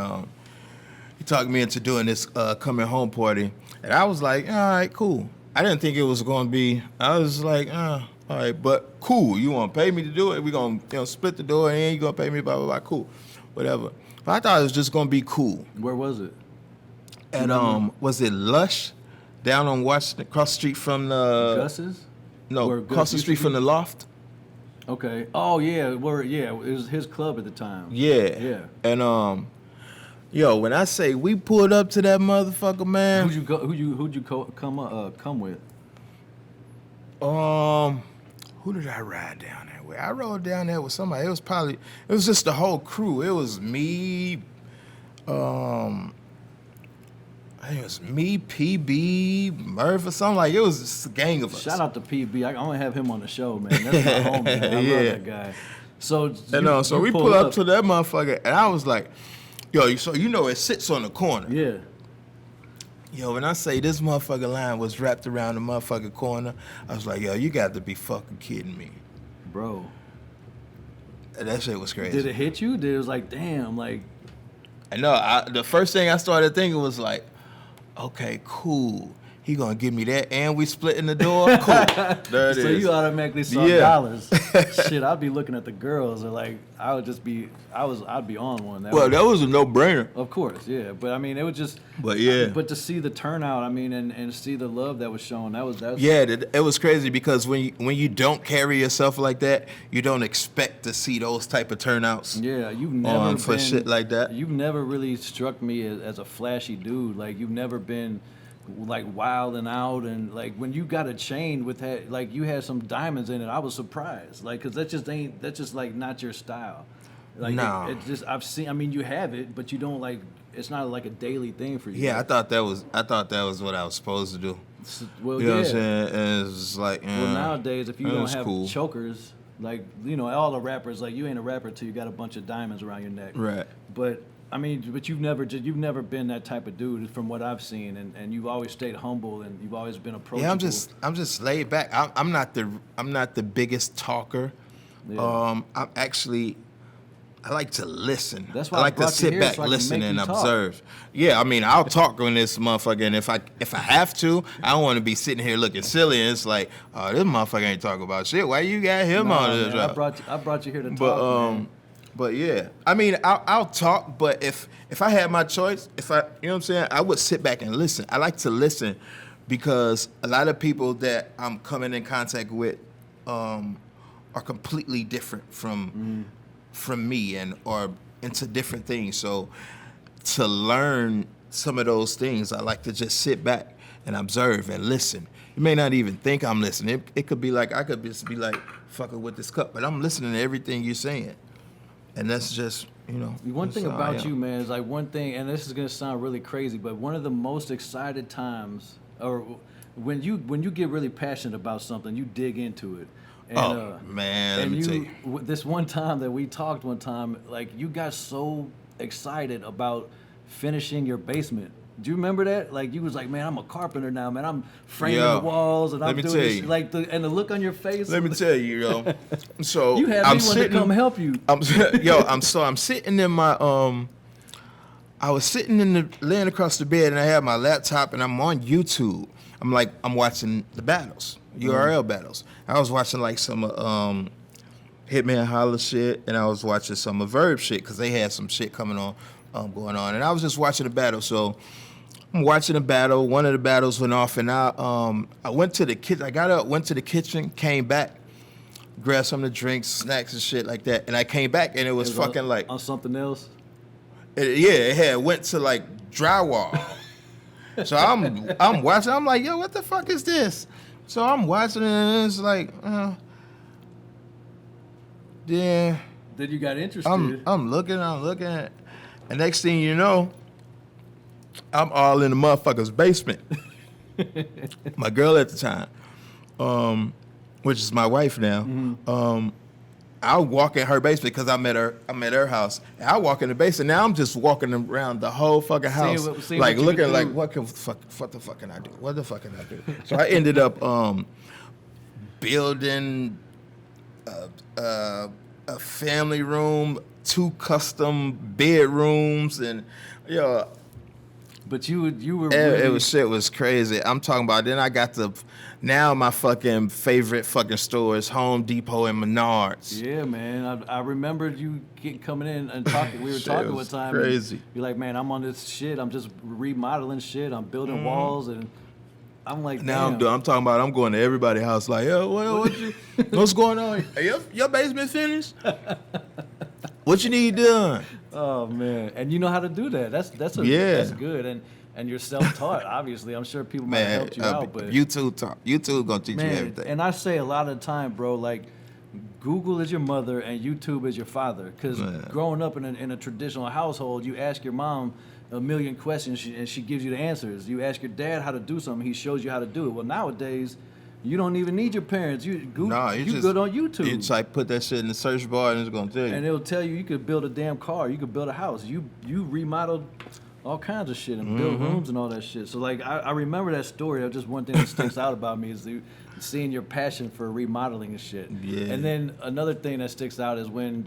he talked me into doing this coming home party, and I was like, all right, cool. I didn't think it was going to be. I was like, all right, but cool. You want to pay me to do it? We're going to split the door, and you going to pay me, blah, blah, blah, cool. Whatever. But I thought it was just going to be cool. Where was it? And was it Lush down on Washington, across the street from the... Gus's? No, Where across Gus the used street to from be? the Loft. Okay. Oh yeah, it was his club at the time. Yeah. Yeah. And when I say we pulled up to that motherfucker, man. Who'd you come with? Who did I ride down there with? I rode down there with somebody. It was just the whole crew. It was me, I think it was me, PB, Murph, or something like. It was just a gang of us. Shout out to PB. I want to have him on the show, man. That's my homie. Man. I Yeah. love that guy. So So we pull up to that motherfucker, and I was like, yo, so it sits on the corner. Yeah. Yo, when I say this motherfucker line was wrapped around the motherfucking corner, I was like, yo, you got to be fucking kidding me. Bro. And that shit was crazy. Did it hit you? It was like, damn, like. I know. The first thing I started thinking was like, okay, cool. He gonna give me that, and we splitting the door. Cool. There it So is. you automatically saw dollars. Shit, I'd be looking at the girls, and like I'd be on one. That was a no-brainer. Of course, yeah. But I mean, it was just. But yeah. But to see the turnout, I mean, and see the love that was shown, that was. Yeah, it was crazy because when you don't carry yourself like that, you don't expect to see those type of turnouts. Yeah, you've never for been, shit like that. You've never really struck me as a flashy dude. Like you've never been like wild and out, and like when you got a chain with that, like you had some diamonds in it. I was surprised, like because that's just like not your style. Like No. it just I've seen. I mean, you have it, but you don't like. It's not like a daily thing for you. Yeah, I thought that was what I was supposed to do. Well, You know yeah. what I'm saying? And it's like, Well, nowadays, if you that don't was have cool. chokers, Like, you know, all the rappers, like, you ain't a rapper till you got a bunch of diamonds around your neck. Right. But I mean, but you've never been that type of dude from what I've seen, and you've always stayed humble, and you've always been approachable. Yeah, I'm just laid back. I'm not the biggest talker. Yeah. I like to listen. That's why I like to sit back, so listen, and observe. Yeah, I mean, I'll talk on this motherfucker, and if I have to, I don't want to be sitting here looking silly. And it's like, oh, this motherfucker ain't talking about shit. Why you got him on this? Man, I brought you here to talk, man. But yeah, I mean, I'll talk. But if I had my choice, you know what I'm saying, I would sit back and listen. I like to listen because a lot of people that I'm coming in contact with are completely different from me or into different things. So to learn some of those things, I like to just sit back and observe and listen. You may not even think I'm listening. It could be like I could just be like fucking with this cup, but I'm listening to everything you're saying. And that's just, you know. One thing about you, man, is like one thing, and this is gonna sound really crazy, but one of the most excited times, or when you get really passionate about something, you dig into it. And, man, let me tell you. This one time that we talked one time, like you got so excited about finishing your basement. Do you remember that? Like you was like, man, I'm a carpenter now, man. I'm framing the walls and I'm doing this. Like and the look on your face. Let me tell you, yo. So you had me want to come help you. I'm sitting in my I was sitting laying across the bed and I had my laptop and I'm on YouTube. I'm watching the battles, URL battles. I was watching like some Hitman Holla shit and I was watching some Verb shit because they had some shit coming on going on and I was just watching the battle. So I'm watching the battle. One of the battles went off, and I went to the kitchen. I got up, went to the kitchen, came back, grabbed some of the drinks, snacks, and shit like that. And I came back, and it was fucking like on something else. It had went to like drywall. So I'm watching. I'm like, yo, what the fuck is this? So I'm watching it, and it's like, yeah. Then you got interested. I'm looking, and next thing you know, I'm all in the motherfucker's basement. My girl at the time, which is my wife now, I'll walk in her basement because I'm at her house. And I walk in the basement. Now I'm just walking around the whole fucking house, like looking like what the fuck can I do? What the fuck can I do? So I ended up building a family room, 2 custom bedrooms, and But you were really... Shit was crazy. I'm talking about, then I got now my fucking favorite fucking store is Home Depot and Menards. Yeah, man. I remembered you coming in and talking. We were talking one time. Crazy. You're like, man, I'm on this shit. I'm just remodeling shit. I'm building walls, and I'm like, now I'm talking about, I'm going to everybody's house like, yo, what's going on? Your basement finished? What you need done? Oh man, and you know how to do that. That's good, and you're self-taught. Obviously, I'm sure people might have helped you out, but YouTube gonna teach you everything. And I say a lot of the time, bro, like Google is your mother and YouTube is your father. Because growing up in a traditional household, you ask your mom a million questions and she gives you the answers. You ask your dad how to do something, he shows you how to do it. Well, nowadays, you don't even need your parents. You good on YouTube. You just like put that shit in the search bar and it's gonna tell you. And it'll tell you could build a damn car, you could build a house, you remodeled all kinds of shit and build rooms and all that shit. So like I remember that story. That's just one thing that sticks out about me is seeing your passion for remodeling and shit. Yeah. And then another thing that sticks out is when,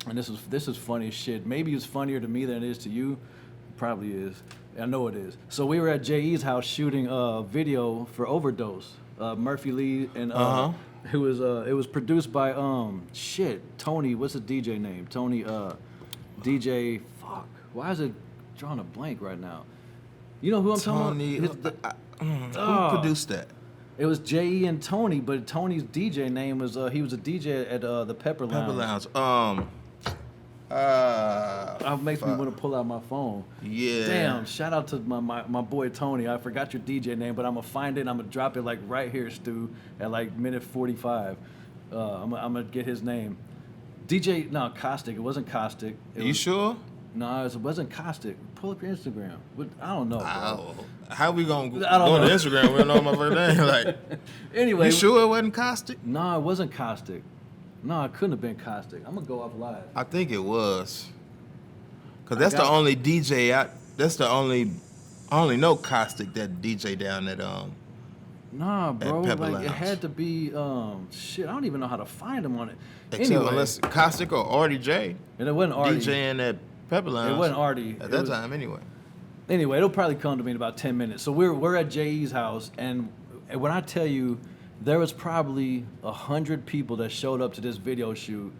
and this is funny as shit. Maybe it's funnier to me than it is to you. It probably is. I know it is. So we were at J.E.'s house shooting a video for Overdose. Murphy Lee and it was produced by Tony, what's the DJ name? Tony DJ why is it drawing a blank right now? You know who I'm talking about? Who produced that? It was J.E. and Tony, but Tony's DJ name was he was a DJ at the Pepper Lounge. It makes me want to pull out my phone. Yeah. Damn, shout out to my boy Tony. I forgot your DJ name, but I'm going to find it. I'm going to drop it like right here, Stu, at like minute 45. I'm going to get his name. Caustic. It wasn't Caustic. You sure? No, it wasn't Caustic. Pull up your Instagram. I don't know, bro. How we going to go to Instagram? We don't know my first name. Like, anyway. You sure it wasn't Caustic? No, it wasn't Caustic. No, it couldn't have been Caustic. I'm gonna go off live. I think it was. Cause that's the only DJ out. That's the only. I only know Caustic that DJ down at Nah, bro. Pepper Like Lounge. it had to be shit. I don't even know how to find him on it. Except Anyway, unless Caustic or Artie J. and it wasn't Artie. DJing at Pepper Lounge. It wasn't Artie. At that time, anyway. Anyway, it'll probably come to me in about 10 minutes. So we're at J.E.'s house, and when I tell you, there was probably 100 people that showed up to this video shoot.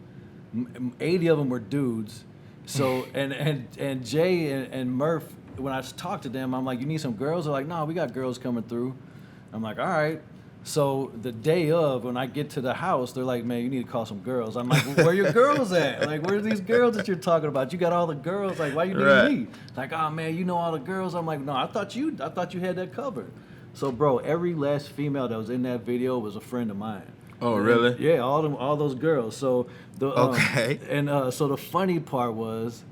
80 of them were dudes. So and Jay and Murph, when I talked to them, I'm like, you need some girls? They're like, no, we got girls coming through. I'm like, all right. So the day of, when I get to the house, they're like, man, you need to call some girls. I'm like, well, where your girls at? Like, where's these girls that you're talking about? You got all the girls. Like, why you need me? Like, oh man, you know all the girls. I'm like, no, I thought you had that covered. So bro, every last female that was in that video was a friend of mine. Oh really? Yeah, all those girls. So okay. So the funny part was,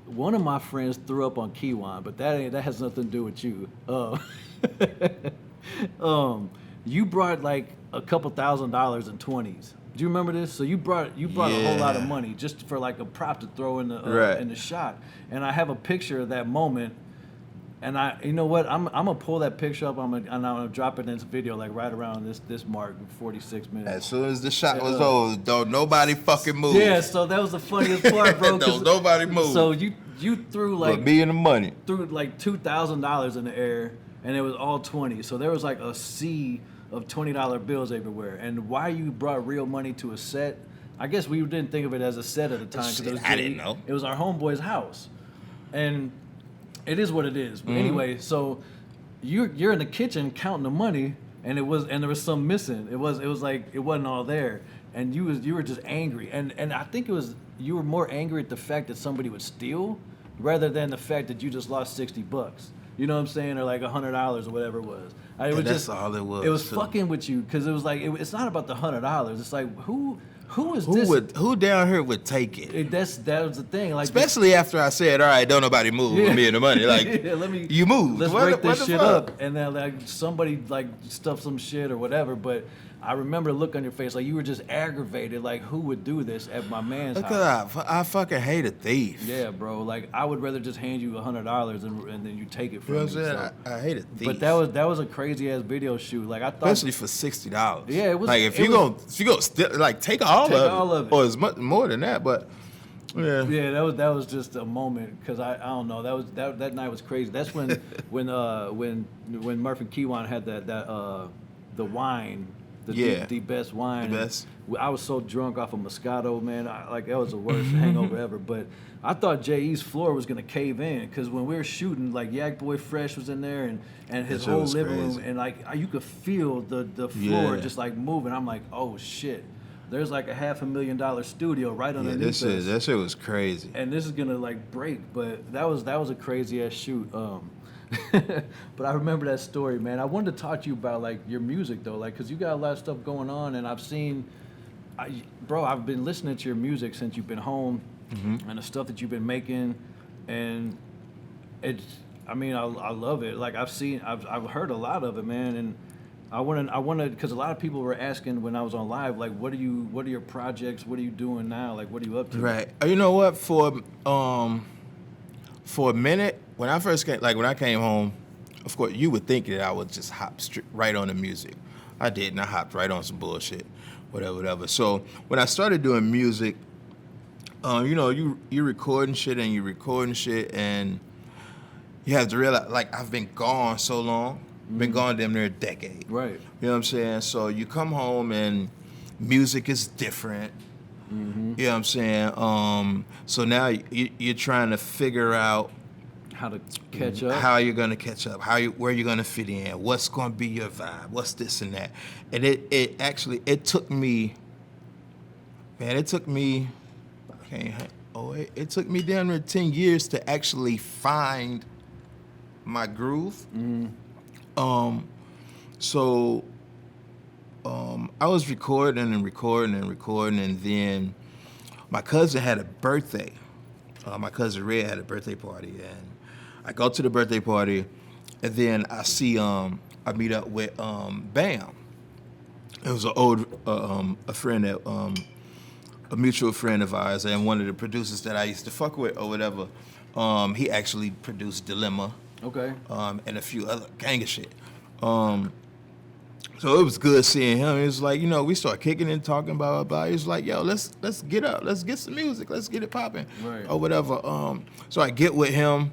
one of my friends threw up on Kiwan, but that has nothing to do with you. You brought like a couple $1,000s in 20s. Do you remember this? So you brought a whole lot of money just for like a prop to throw in the shot. And I have a picture of that moment. And you know what? I'm gonna pull that picture up. I'm gonna drop it in this video like right around this mark, 46 minutes. As soon as the shot was over, don't nobody fucking move. Yeah, so that was the funniest part, bro. Don't nobody move. So you threw like but me and the money. Threw like $2,000 in the air, and it was all 20. So there was like a sea of $20 bills everywhere. And why you brought real money to a set? I guess we didn't think of it as a set at the time. I didn't know. It was our homeboy's house, and it is what it is. But anyway, so you're in the kitchen counting the money, and there was some missing. It was like it wasn't all there, and you were just angry. And I think you were more angry at the fact that somebody would steal, rather than the fact that you just lost $60. You know what I'm saying, or like $100 or whatever it was. That's all it was. It was fucking with you, because it was like it's not about the $100. It's like who is this? Who down here would take it? That was the thing. Like, especially after I said, all right, don't nobody move with me and the money. Like, you move. Let's break this shit up. And then like somebody like stuffed some shit or whatever. But I remember the look on your face, like you were just aggravated. Like, who would do this at my man's house? I fucking hate a thief. Yeah, bro. Like, I would rather just hand you $100 and then you take it from me. You know what I'm saying? So, I hate a thief. But that was a crazy ass video shoot. Like, I thought, especially for $60. Yeah, it was. Like, if you go steal, like, take all of it, or as much more than that. But yeah, that was just a moment, because I don't know, that night was crazy. That's when when Murph and Kiwan had the wine. The best wine. The best. I was so drunk off of Moscato, man. That was the worst hangover ever. But I thought J.E.'s floor was gonna cave in, because when we were shooting, like Yak Boy Fresh was in there, and his whole living room, and like you could feel the floor just like moving. I'm like, oh shit. There's like a $500,000 studio right underneath us. That shit was crazy. And this is gonna like break, but that was a crazy ass shoot. But I remember that story, man. I wanted to talk to you about like your music though, like, cause you got a lot of stuff going on, and I've been listening to your music since you've been home, and the stuff that you've been making, and I love it. Like I've heard a lot of it, man, and I want to, because a lot of people were asking when I was on live, like, what are your projects? What are you doing now? Like, what are you up to? Right. You know what? For a minute, when I came home, of course, you would think that I would just hop right on the music. I didn't. I hopped right on some bullshit, whatever. So when I started doing music, you're recording shit, and you have to realize, like, I've been gone so long. Been gone damn near a decade. Right. You know what I'm saying? So you come home and music is different. You know what I'm saying? So now you're trying to figure out how to catch up, how you're gonna catch up, where you're gonna fit in, what's gonna be your vibe, what's this and that. And it took me down to 10 years to actually find my groove. So I was recording, and then my cousin had a birthday. My cousin Red had a birthday party, and I go to the birthday party, and then I see I meet up with Bam. It was an old a friend that a mutual friend of ours and one of the producers that I used to fuck with or whatever. He actually produced Dilemma. Okay. And a few other gang of shit. So it was good seeing him. It was like, we started kicking and talking about. He was like, yo, let's get up, let's get some music, let's get it popping, right. or whatever. So I get with him.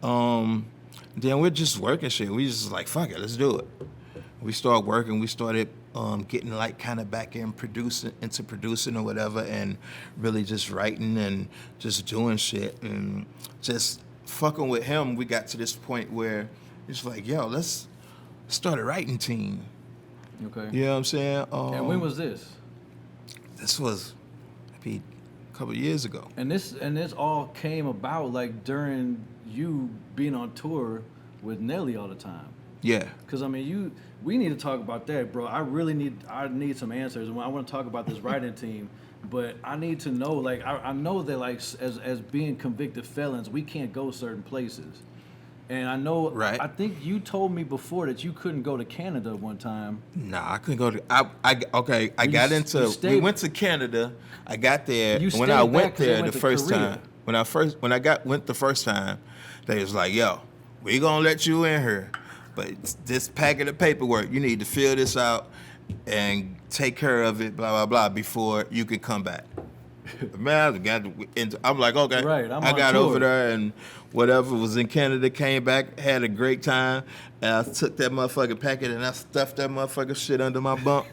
Then we're just working shit. We just like, fuck it, let's do it. We started working. We started getting like kind of back into producing or whatever, and really just writing and just doing shit and just fucking with him. We got to this point where it's like, yo, let's start a writing team. Okay. You know what I'm saying? And when was this? This was maybe a couple of years ago. And this all came about like during you being on tour with Nelly all the time. Yeah. Because I mean, we need to talk about that, bro. I need some answers, and I want to talk about this writing team. But I need to know, like, I know that like as being convicted felons, we can't go certain places. And I know, right. I think you told me before that you couldn't go to Canada one time. Nah, I couldn't go to. We went to Canada. I got there. When I went there the first time, when I went the first time, they was like, "Yo, we gonna let you in here, but this packet of paperwork, you need to fill this out and take care of it, blah blah blah, before you can come back." Man, I'm like, okay, right, I got over there and whatever, was in Canada, came back, had a great time, and I took that motherfucking packet and I stuffed that motherfucking shit under my bunk.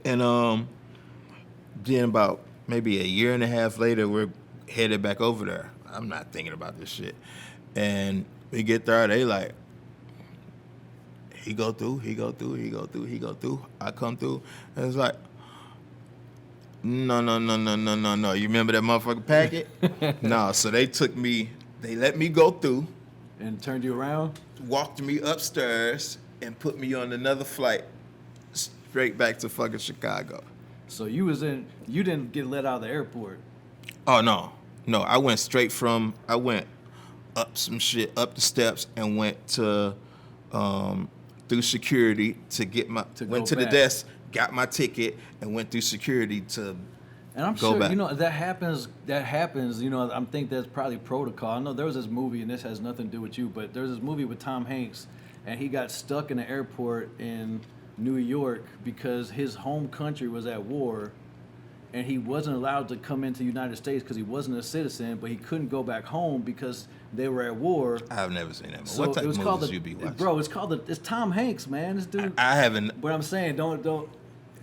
And then about maybe a year and a half later, we're headed back over there. I'm not thinking about this shit. And we get there, they like, he go through. I come through, and it's like, no. You remember that motherfucking packet? No. So they let me go through. And turned you around? Walked me upstairs and put me on another flight straight back to fucking Chicago. So you didn't get let out of the airport? Oh, no. No, I went up some shit, up the steps, and went to, through security went to the desk, got my ticket, and went through security to and I'm go sure, back. That happens, I think that's probably protocol. I know there was this movie, and this has nothing to do with you, but there was this movie with Tom Hanks, and he got stuck in the airport in New York because his home country was at war, and he wasn't allowed to come into the United States because he wasn't a citizen, but he couldn't go back home because they were at war. I've never seen that movie. So what type of movies you be watching? Bro, it's Tom Hanks, man. This dude. I haven't. But I'm saying, don't.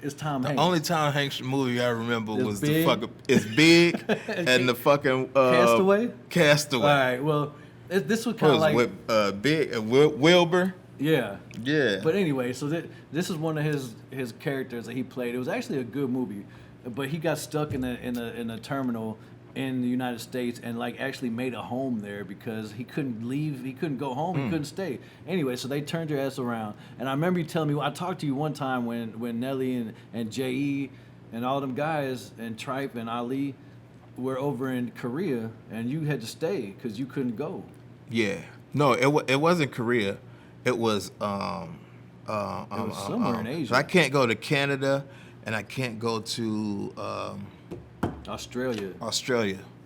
It's Tom Hanks. The only Tom Hanks movie I remember was Big. It's Big and the fucking Castaway. Castaway. All right. Well, this was kind of like with Big and Wilbur. Yeah. Yeah. But anyway, so this is one of his characters that he played. It was actually a good movie, but he got stuck in a terminal in the United States and like actually made a home there because he couldn't leave, he couldn't go home, he couldn't stay. Anyway, so they turned your ass around. And I remember you telling me, I talked to you one time when Nelly and J.E. and all them guys and Tripe and Ali were over in Korea and you had to stay because you couldn't go. Yeah. No, it wasn't Korea. It was somewhere in Asia. So I can't go to Canada and I can't go to Australia.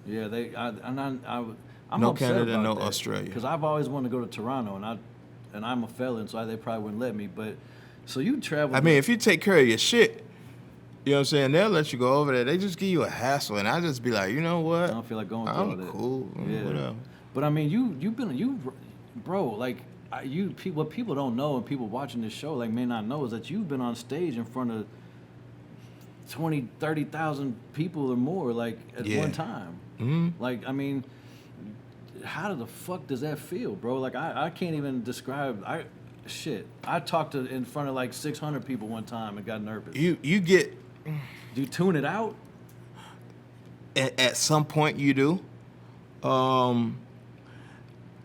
Yeah, I'm no upset Canada, about no that, Australia. because I've always wanted to go to Toronto, and I'm a felon, so they probably wouldn't let me. But so you travel. I mean, if you take care of your shit, you know what I'm saying, they'll let you go over there. They just give you a hassle, and I just be like, you know what? I don't feel like going through all I'm that. cool. Yeah. Whatever. But I mean, bro, like what people don't know, and people watching this show like may not know, is that you've been on stage in front of 20, 30,000 people or more, like at one time. Mm-hmm. Like, I mean, how the fuck does that feel, bro? Like, I can't even describe. I talked in front of like 600 people one time and got nervous. You get. Do you tune it out? At some point, you do.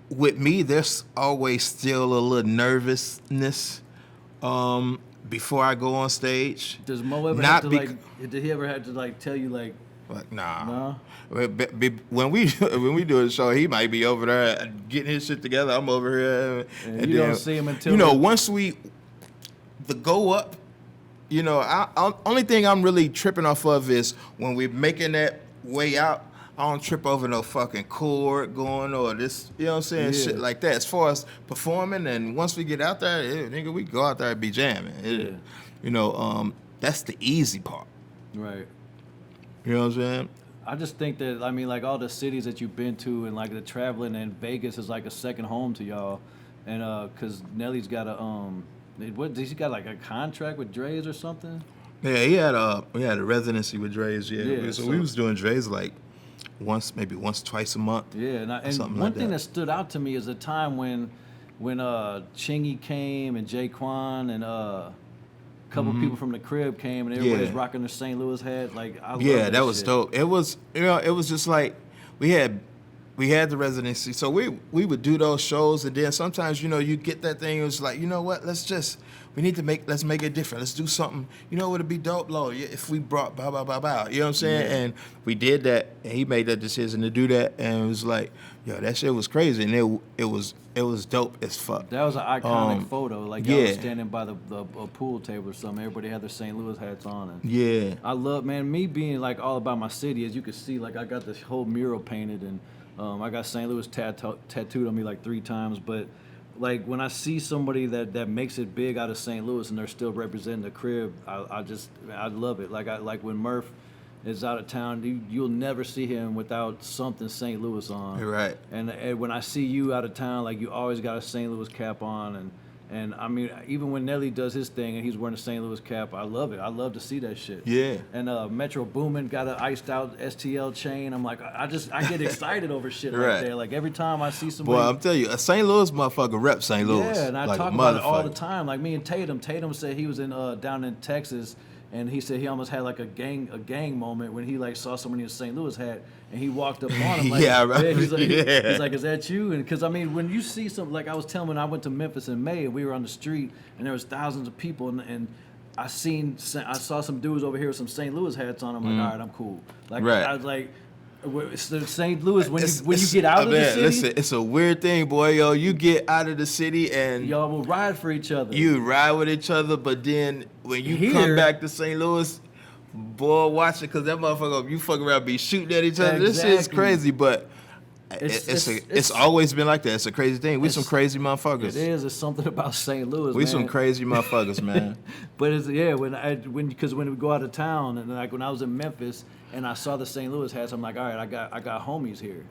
With me, there's always still a little nervousness. Before I go on stage. Does Mo ever have to did he ever have to like tell you like nah. No? When we do a show, he might be over there getting his shit together. I'm over here. And you don't see him until once the go up you know, only thing I'm really tripping off of is when we're making that way out. I don't trip over no fucking chord going or this, you know what I'm saying, shit like that. As far as performing, and once we get out there, nigga, we go out there and be jamming. You know, that's the easy part. Right. You know what I'm saying? I just think that, I mean, like all the cities that you've been to and like the traveling, and Vegas is like a second home to y'all. And cause Nelly's got what, he got like a contract with Dre's or something? Yeah, we had a residency with Dre's. Yeah, so we was doing Dre's like maybe once, twice a month. Yeah, and one thing that stood out to me is the time when Chingy came and Jaquan and a couple people from the crib came and everybody was rocking their St. Louis hat. Like, I love that was shit. dope. It was, you know, it was just like we had the residency, so we would do those shows, and then sometimes, you know, you get that thing. It was like, you know what? Let's make it different. Let's do something. You know, it'd be dope, Lord, if we brought bow. You know what I'm saying? Yeah. And we did that, and he made that decision to do that, and it was like, yo, that shit was crazy, and it was dope as fuck. That was an iconic photo. Like, y'all was standing by the pool table or something. Everybody had their St. Louis hats on. And I love, man, me being like all about my city. As you can see, like I got this whole mural painted, and I got St. Louis tattooed on me like 3 times, but like when I see somebody that makes it big out of St. Louis and they're still representing the crib, I love it. Like when Murph is out of town, you'll never see him without something St. Louis on. Right. And when I see you out of town, like you always got a St. Louis cap on, and I mean, even when Nelly does his thing and he's wearing a St. Louis cap, I love it. I love to see that shit. Yeah. And Metro Boomin got an iced out STL chain. I'm like, I get excited over shit like that. Like every time I see somebody. Boy, I'm telling you, a St. Louis motherfucker rep St. Louis. Yeah, and I like talk about it all the time. Like me and Tatum. Tatum said he was down in Texas, and he said he almost had like a gang moment when he like saw somebody in a St. Louis hat, and he walked up on him like, he's like, is that you? And because I mean, when you see something, like I was telling when I went to Memphis in May, and we were on the street, and there was thousands of people, and I saw some dudes over here with some St. Louis hats on. I'm like, all right, I'm cool. Like I was like. It's the St. Louis when you get out of the city. Listen, it's a weird thing, boy. Yo, you get out of the city and y'all will ride for each other. You ride with each other, but then when you come back to St. Louis, boy, watch it, because that motherfucker, you fuck around, be shooting at each other. Exactly. This shit's crazy, but it's always been like that. It's a crazy thing. We some crazy motherfuckers. It is. It's something about St. Louis. We some crazy motherfuckers, man. But it's because when we go out of town, and like when I was in Memphis and I saw the St. Louis hats, I'm like, all right, I got homies here.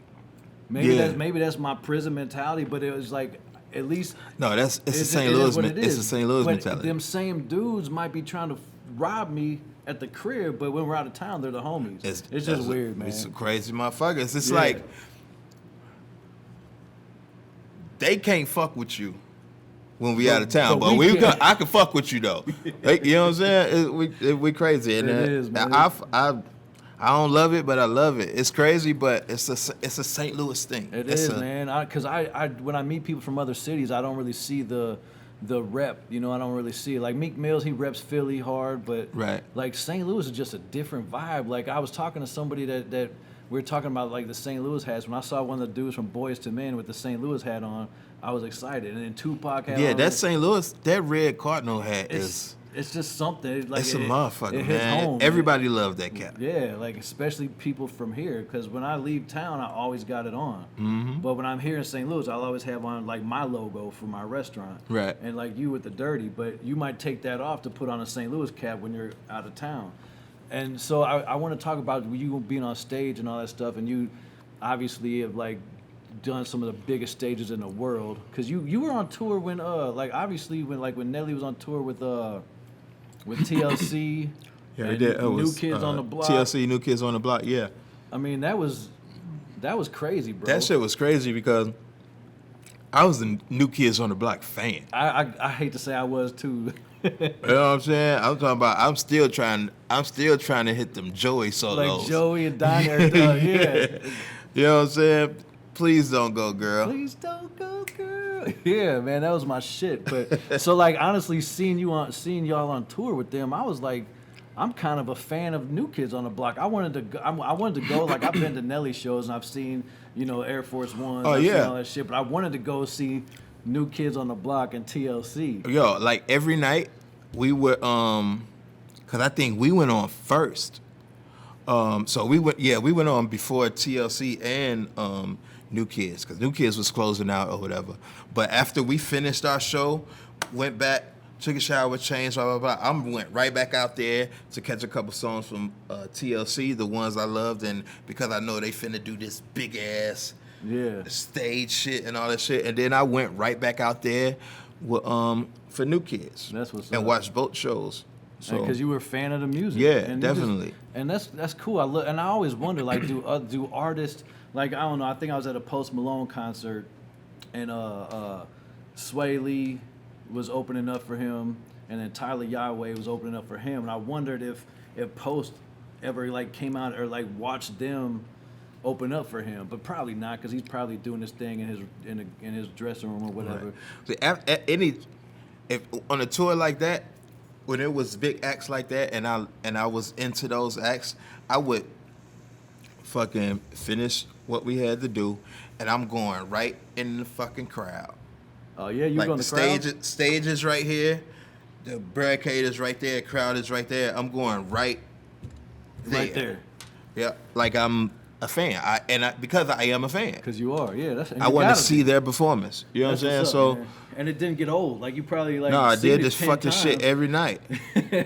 Maybe that's my prison mentality, but it was like, at least it's a St. Louis. It's a St. Louis mentality. Them same dudes might be trying to rob me at the crib, but when we're out of town, they're the homies. It's just weird, man. It's some crazy motherfuckers. It's like they can't fuck with you when we out of town, but I can fuck with you though. Like, you know what I'm saying? We crazy, and it is, man. I don't love it, but I love it. It's crazy, but it's a St. Louis thing. It is, man. Because when I meet people from other cities, I don't really see the rep. You know, I don't really see it. Like Meek Mills, he reps Philly hard, but like St. Louis is just a different vibe. Like I was talking to somebody that we were talking about like the St. Louis hats. When I saw one of the dudes from Boys to Men with the St. Louis hat on, I was excited. And then Tupac had on. That St. Louis, that red cardinal hat is. It's just something. Like it's a motherfucker, man. Home, everybody loved that cap. Yeah, like especially people from here. Because when I leave town, I always got it on. Mm-hmm. But when I'm here in St. Louis, I'll always have on like my logo for my restaurant. Right. And like you with the dirty, but you might take that off to put on a St. Louis cap when you're out of town. And so I want to talk about you being on stage and all that stuff. And you obviously have like done some of the biggest stages in the world. Because you were on tour when when Nelly was on tour with TLC. Yeah, we did. New Kids on the Block. TLC, New Kids on the Block. Yeah. I mean, that was crazy, bro. That shit was crazy because I was a New Kids on the Block fan. I hate to say I was too. You know what I'm saying? I'm talking about. I'm still trying to hit them Joey solos. Like Joey and Donnie. Yeah. You know what I'm saying? Please don't go, girl. Please don't go, girl. Yeah, man, that was my shit. But so like honestly, seeing y'all on tour with them, I was like, I'm kind of a fan of New Kids on the Block. I wanted to go. Like I've been to Nelly shows and I've seen Air Force One. Oh yeah, all that shit. But I wanted to go see New Kids on the Block and TLC. Yo, like every night we would because I think we went on first. So we went on before TLC and New Kids, because New Kids was closing out or whatever. But after we finished our show, went back, took a shower, changed, blah, blah, blah. I went right back out there to catch a couple songs from TLC, the ones I loved, and because I know they finna do this big ass stage shit and all that shit. And then I went right back out there with, for New Kids. That's what's and up. watched both shows. So because you were a fan of the music. Yeah, and definitely. And that's cool. I always wonder, like, do artists, like, I don't know, I think I was at a Post Malone concert, and Sway Lee was opening up for him, and then Tyler Yahweh was opening up for him, and I wondered if Post ever, like, came out or, like, watched them open up for him, but probably not, because he's probably doing his thing in his dressing room or whatever. Right. See, if on a tour like that, when it was big acts like that, and I was into those acts, I would fucking finish what we had to do, and I'm going right in the fucking crowd. Oh yeah, you like go in the crowd? Stage is right here, the barricade is right there, crowd is right there. I'm going right there. Right there. Yeah, like I'm a fan. Because I am a fan. Because you are, yeah. I want to see their performance. You know what I'm saying? So, man. And it didn't get old. Like, you probably, like, no, I did this 10 fucking times. shit every night.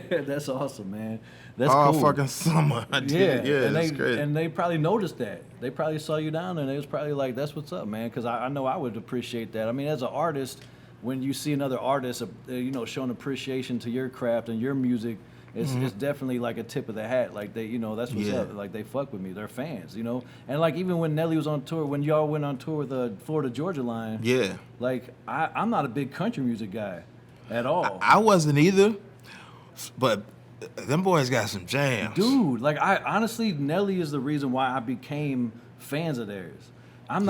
That's awesome, man. That's all cool. fucking summer. I did. Yeah, and that's crazy. And they probably noticed that. They probably saw you down there, and they was probably like, "That's what's up, man." Because I know I would appreciate that. I mean, as an artist, when you see another artist, showing appreciation to your craft and your music, it's definitely like a tip of the hat. Like, they, that's what's up. Like, they fuck with me. They're fans, And like, even when Nelly was on tour, when y'all went on tour with the Florida Georgia line, like, I'm not a big country music guy at all. I wasn't either, but them boys got some jams, dude. Like, I honestly, Nelly is the reason why I became fans of theirs. You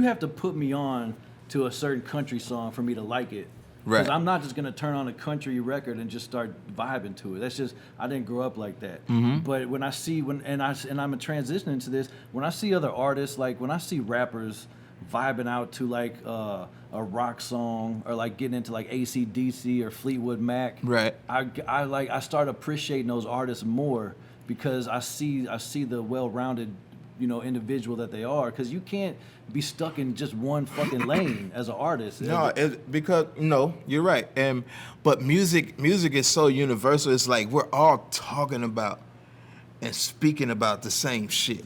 have to put me on to a certain country song for me to like it. Because I'm not just gonna turn on a country record and just start vibing to it. That's just, I didn't grow up like that. But when I see I'm transitioning into this, when I see other artists, like when I see rappers vibing out to like a rock song, or like getting into like AC/DC or Fleetwood Mac, I start appreciating those artists more, because I see the well-rounded individual that they are, because you can't be stuck in just one fucking lane as an artist. You're right. But music is so universal. It's like we're all talking about and speaking about the same shit.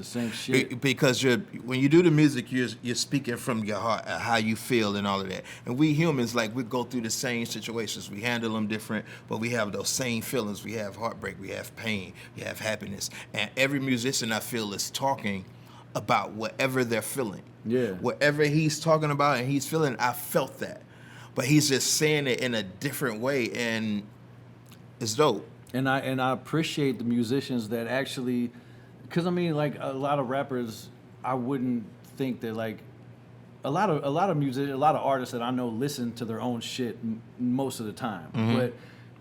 Because when you do the music, you're speaking from your heart, how you feel and all of that. And we humans, like, we go through the same situations. We handle them different, but we have those same feelings. We have heartbreak, we have pain, we have happiness. And every musician, I feel, is talking about whatever they're feeling. Yeah. Whatever he's talking about and he's feeling, I felt that. But he's just saying it in a different way, and it's dope. And I appreciate the musicians that actually, because I mean, like, a lot of rappers, I wouldn't think that, like, a lot of artists that I know listen to their own shit most of the time. But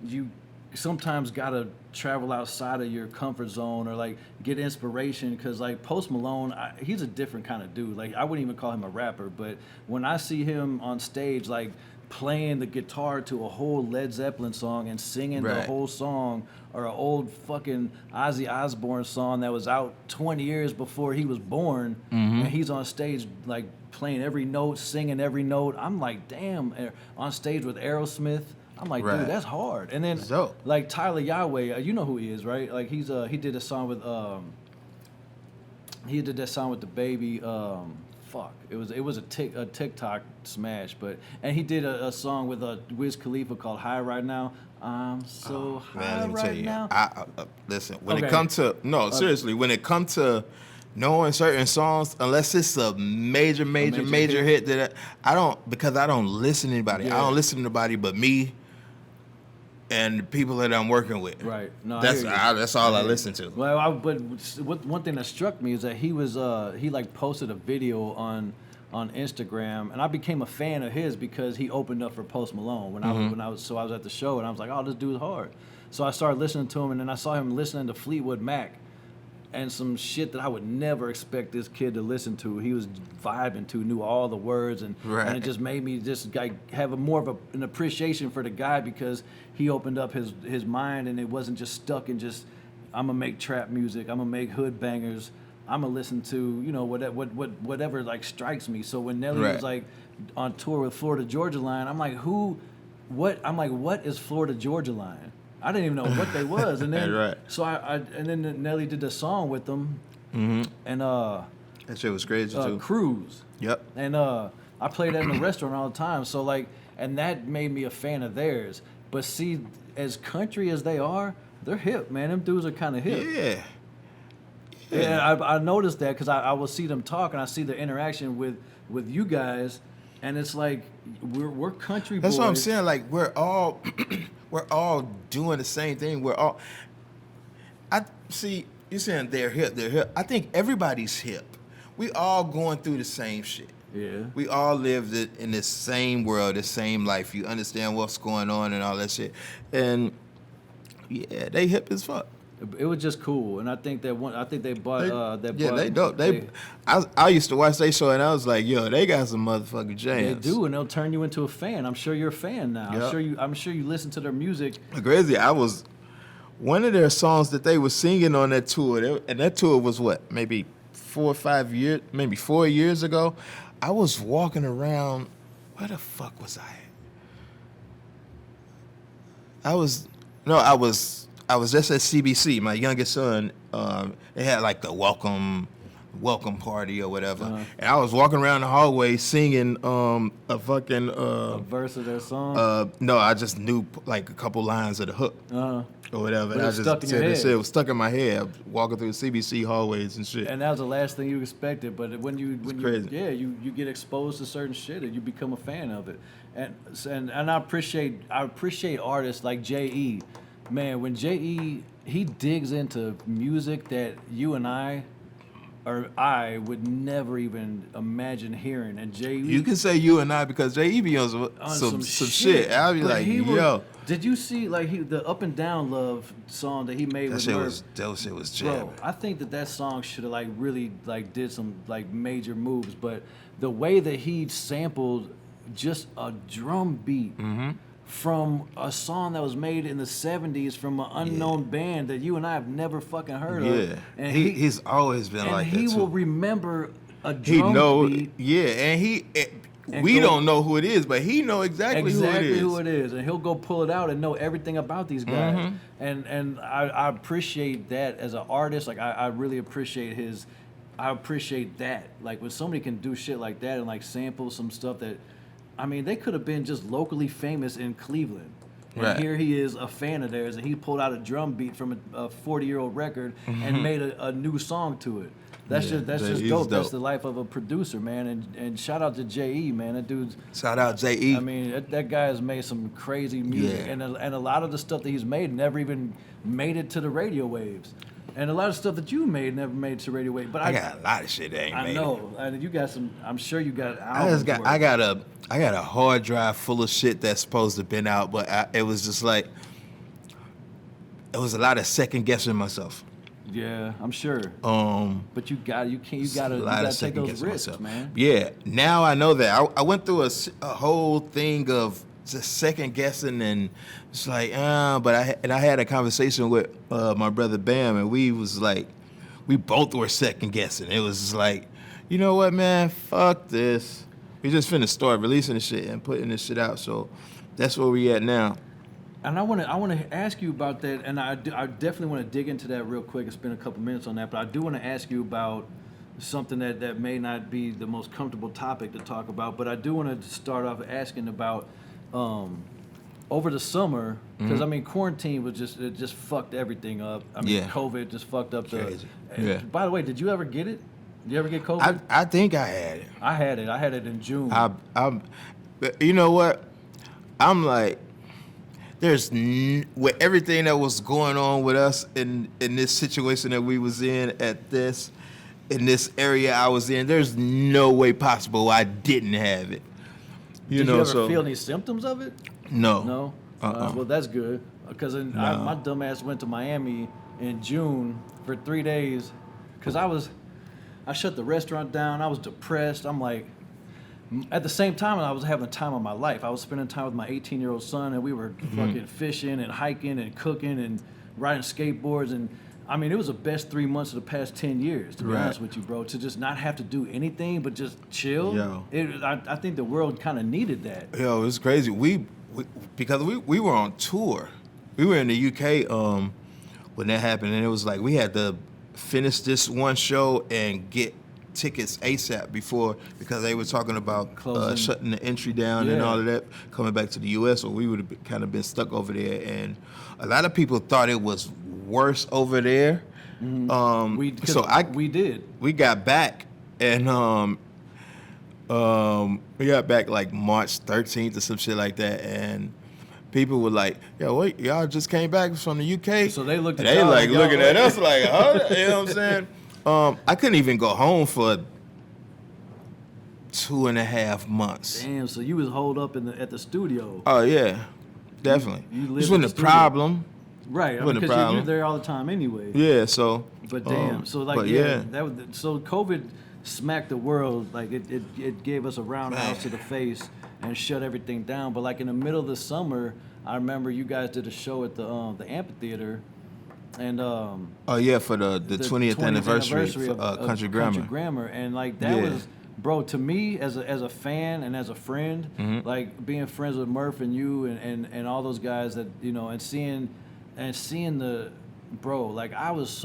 you sometimes gotta travel outside of your comfort zone, or like get inspiration, because like Post Malone, he's a different kind of dude. Like, I wouldn't even call him a rapper, but when I see him on stage, like, playing the guitar to a whole Led Zeppelin song and singing the whole song, or an old fucking Ozzy Osbourne song that was out 20 years before he was born, and he's on stage like playing every note, singing every note. I'm like, damn. On stage with Aerosmith, I'm like, dude, that's hard. And then like Tyler Yahweh, you know who he is, right? Like, he did a song with he did that song with the Baby. It was a TikTok smash, and he did a song with Wiz Khalifa called "High Right Now." I'm so high right now. Listen, when it comes to seriously, when it comes to knowing certain songs, unless it's a major hit that I don't listen to anybody. I don't listen to nobody but me and the people that I'm working with. Right. No, that's all I listen to. Well, but one thing that struck me is that he like posted a video on Instagram, and I became a fan of his because he opened up for Post Malone when I was at the show, and I was like, oh, this dude's hard. So I started listening to him, and then I saw him listening to Fleetwood Mac, and some shit that I would never expect this kid to listen to. He was vibing to, knew all the words, and it just made me just like have more of an appreciation for the guy because he opened up his mind, and it wasn't just stuck in just I'm gonna make trap music, I'm gonna make hood bangers, I'm gonna listen to whatever like strikes me. So when Nelly was like on tour with Florida Georgia Line, I'm like, what is Florida Georgia Line? I didn't even know what they was, and then so and then Nelly did the song with them, and that shit was crazy too. Cruise. Yep. And I play that in the restaurant all the time. So like, and that made me a fan of theirs. But see, as country as they are, they're hip, man. Them dudes are kind of hip. Yeah. Yeah. I noticed that because I will see them talk and I see the interaction with you guys, and it's like we're country boys. That's what I'm saying. Like we're all doing the same thing. I see you're saying they're hip. They're hip. I think everybody's hip. We all going through the same shit. Yeah. We all live in the same world, the same life. You understand what's going on and all that shit. And yeah, they hip as fuck. It was just cool, and I think they bought they dope. I used to watch their show, and I was like, yo, they got some motherfucking jams. They do, and they'll turn you into a fan. I'm sure you're a fan now. Yep. I'm sure you listen to their music. Crazy. I was one of their songs that they were singing on that tour, and that tour was what, maybe 4 or 5 years, maybe 4 years ago. I was walking around. Where the fuck was I? I was just at CBC. My youngest son, they had like the welcome party or whatever, and I was walking around the hallway singing a fucking a verse of their song. No, I just knew like a couple lines of the hook or whatever. But and I just stuck in your head. It was stuck in my head. I was walking through the CBC hallways and shit. And that was the last thing you expected. But when you get exposed to certain shit and you become a fan of it. And I appreciate artists like J.E. Man, when J.E. he digs into music that you and I would never even imagine hearing. And J.E. You can say you and I because J.E. be on some shit. I'll be like, yo. Did you see like the Up and Down Love song that he made with Murph? That shit was jamming. Bro, I think that song should have like really like did some like major moves, but the way that he sampled just a drum beat from a song that was made in the 70s from an unknown band that you and I have never fucking heard of. Yeah, and he's always been like that too. And he will remember a drum beat. Yeah, and we don't know who it is, but he know exactly who it is. And he'll go pull it out and know everything about these guys. And I appreciate that as an artist. Like I really appreciate I appreciate that. Like when somebody can do shit like that and like sample some stuff that, I mean, they could have been just locally famous in Cleveland. And here he is, a fan of theirs, and he pulled out a drum beat from a 40-year-old record and made a new song to it. That's just dope. That's the life of a producer, man. And shout out to J.E., man. That dude's... Shout out J.E. I mean, that guy has made some crazy music. Yeah. And a lot of the stuff that he's made never even made it to the radio waves. And a lot of stuff that you made never made it to radio waves. But I got a lot of shit that ain't made it. I know. And you got some... I'm sure you got... I got a hard drive full of shit that's supposed to have been out, but it was just like... It was a lot of second guessing myself. Yeah, I'm sure. But you gotta take those risks, man. Yeah, now I know that. I went through a whole thing of just second guessing, and it's like, but I had a conversation with my brother Bam, and we both were second guessing. It was just like, you know what, man, fuck this. We just finna start releasing this shit and putting this shit out. So that's where we at now. And I want to ask you about that, and I definitely want to dig into that real quick and spend a couple minutes on that. But I do want to ask you about something that may not be the most comfortable topic to talk about. But I do want to start off asking about over the summer, because I mean quarantine was just fucked everything up. I mean COVID just fucked up the. By the way, did you ever get it? Did you ever get COVID? I think I had it. I had it in June. You know what? I'm like. With everything that was going on with us in this situation that we was in in this area I was in, there's no way possible I didn't have it. Did you ever feel any symptoms of it? No. No? Well, that's good. Because my dumb ass went to Miami in June for 3 days, because I shut the restaurant down. I was depressed. I'm like, at the same time, I was having the time of my life. I was spending time with my 18-year-old son, and we were fucking fishing and hiking and cooking and riding skateboards. And I mean, it was the best 3 months of the past 10 years, to be honest with you, bro. To just not have to do anything but just chill. Yo. I think the world kind of needed that. Yo, it's crazy. Because we were on tour. We were in the UK when that happened, and it was like we had to finish this one show and get tickets ASAP because they were talking about shutting the entry down and all of that, coming back to the US, or we would have kind of been stuck over there. And a lot of people thought it was worse over there. We did. We got back, and we got back like March 13th or some shit like that, and people were like, "Yo, wait, y'all just came back from the UK." So they looked at y'all like looking at us like, huh? You know what I'm saying? I couldn't even go home for 2.5 months. Damn, so you was holed up at the studio. Oh yeah, definitely. You This wasn't a problem. Right, Wasn't a because problem. you're there all the time anyway. Yeah, so. But damn, so like that was so COVID smacked the world, like it gave us a roundhouse to the face and shut everything down. But like in the middle of the summer, I remember you guys did a show at the amphitheater, and oh yeah, for the 20th anniversary of Country Grammar. Country Grammar, and like that was, bro, to me as a fan and as a friend, like being friends with Murph and you and all those guys that and seeing the. Bro, like I was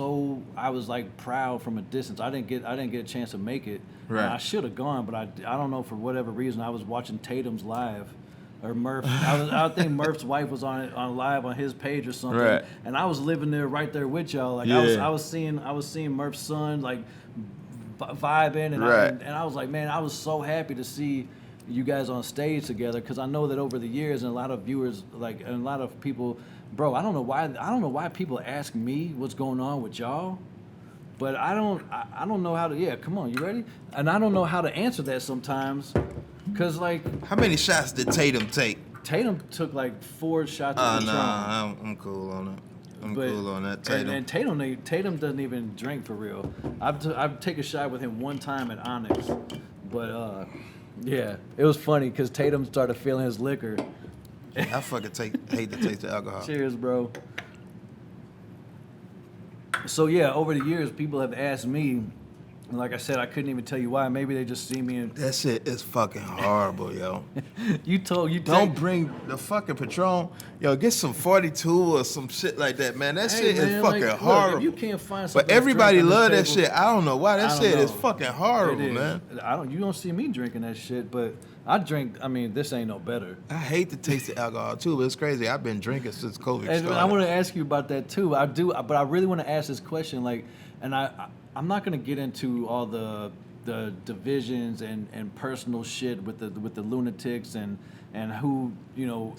like proud from a distance. I didn't get a chance to make it. Right. I should have gone, but I don't know, for whatever reason I was watching Tatum's live, or Murph. I think Murph's wife was on live on his page or something. Right. And I was living there right there with y'all. Like I was seeing Murph's son like vibing, and right. I was like, man, I was so happy to see you guys on stage together, because I know that over the years and a lot of viewers and a lot of people. Bro, I don't know why people ask me what's going on with y'all, but I don't know how to. Yeah, come on, you ready? And I don't know how to answer that sometimes, cause like. How many shots did Tatum take? Tatum took like 4 shots. Nah, I'm cool on it. I'm cool on that. Tatum. And Tatum doesn't even drink for real. I've taken a shot with him one time at Onyx, but yeah, it was funny because Tatum started feeling his liquor. I fucking hate to taste the alcohol. Cheers, bro. So yeah, over the years, people have asked me, and like I said, I couldn't even tell you why. Maybe they just see me and that shit is fucking horrible, yo. Don't bring the fucking Patron. Yo, get some 42 or some shit like that, man. That shit is fucking horrible. Look, if you can't find something, but everybody love that table, shit. I don't know why. That shit is fucking horrible, man. You don't see me drinking that shit, but I drink. I mean, this ain't no better. I hate to taste the alcohol too, but it's crazy. I've been drinking since COVID started. I want to ask you about that too. I do, but I really want to ask this question. Like, and I'm not gonna get into all the divisions and personal shit with the Lunatics and who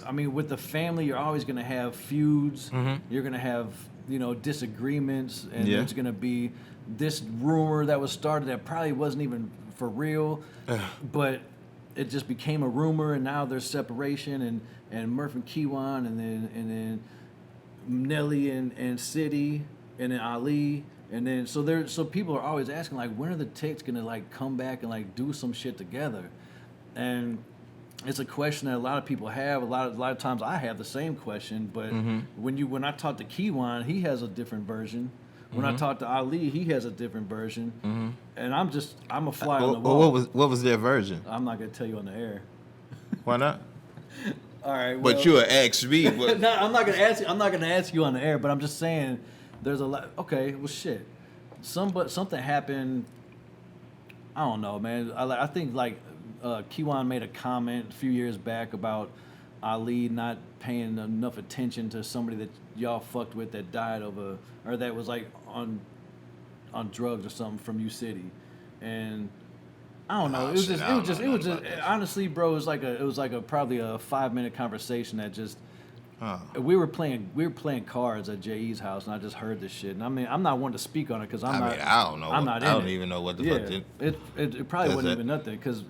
I mean, with the family, you're always gonna have feuds. You're gonna have disagreements, and there's gonna be this rumor that was started that probably wasn't even for real, but it just became a rumor, and now there's separation, and Murph and Kiwan, and then Nelly and City, and then Ali, and then so people are always asking, like, when are the Ticks gonna like come back and like do some shit together? And it's a question that a lot of people have. A lot of times I have the same question, but when I talk to Kiwan, he has a different version. When I talk to Ali, he has a different version, and I'm a fly on the wall. What was their version? I'm not gonna tell you on the air. Why not? All right. Well, but you would ask me. But no, I'm not gonna ask you on the air. But I'm just saying, there's a lot. Okay, well, shit. Something happened. I don't know, man. I think like Kiwan made a comment a few years back about Ali not paying enough attention to somebody that y'all fucked with that died or that was like on drugs or something from U City, and I don't know. It was just honestly, bro. It was like probably a 5-minute conversation that just. We were playing cards at J.E.'s house, and I just heard this shit. And I mean, I'm not one to speak on it because I don't know. I don't even know what the fuck. It probably wasn't even nothing because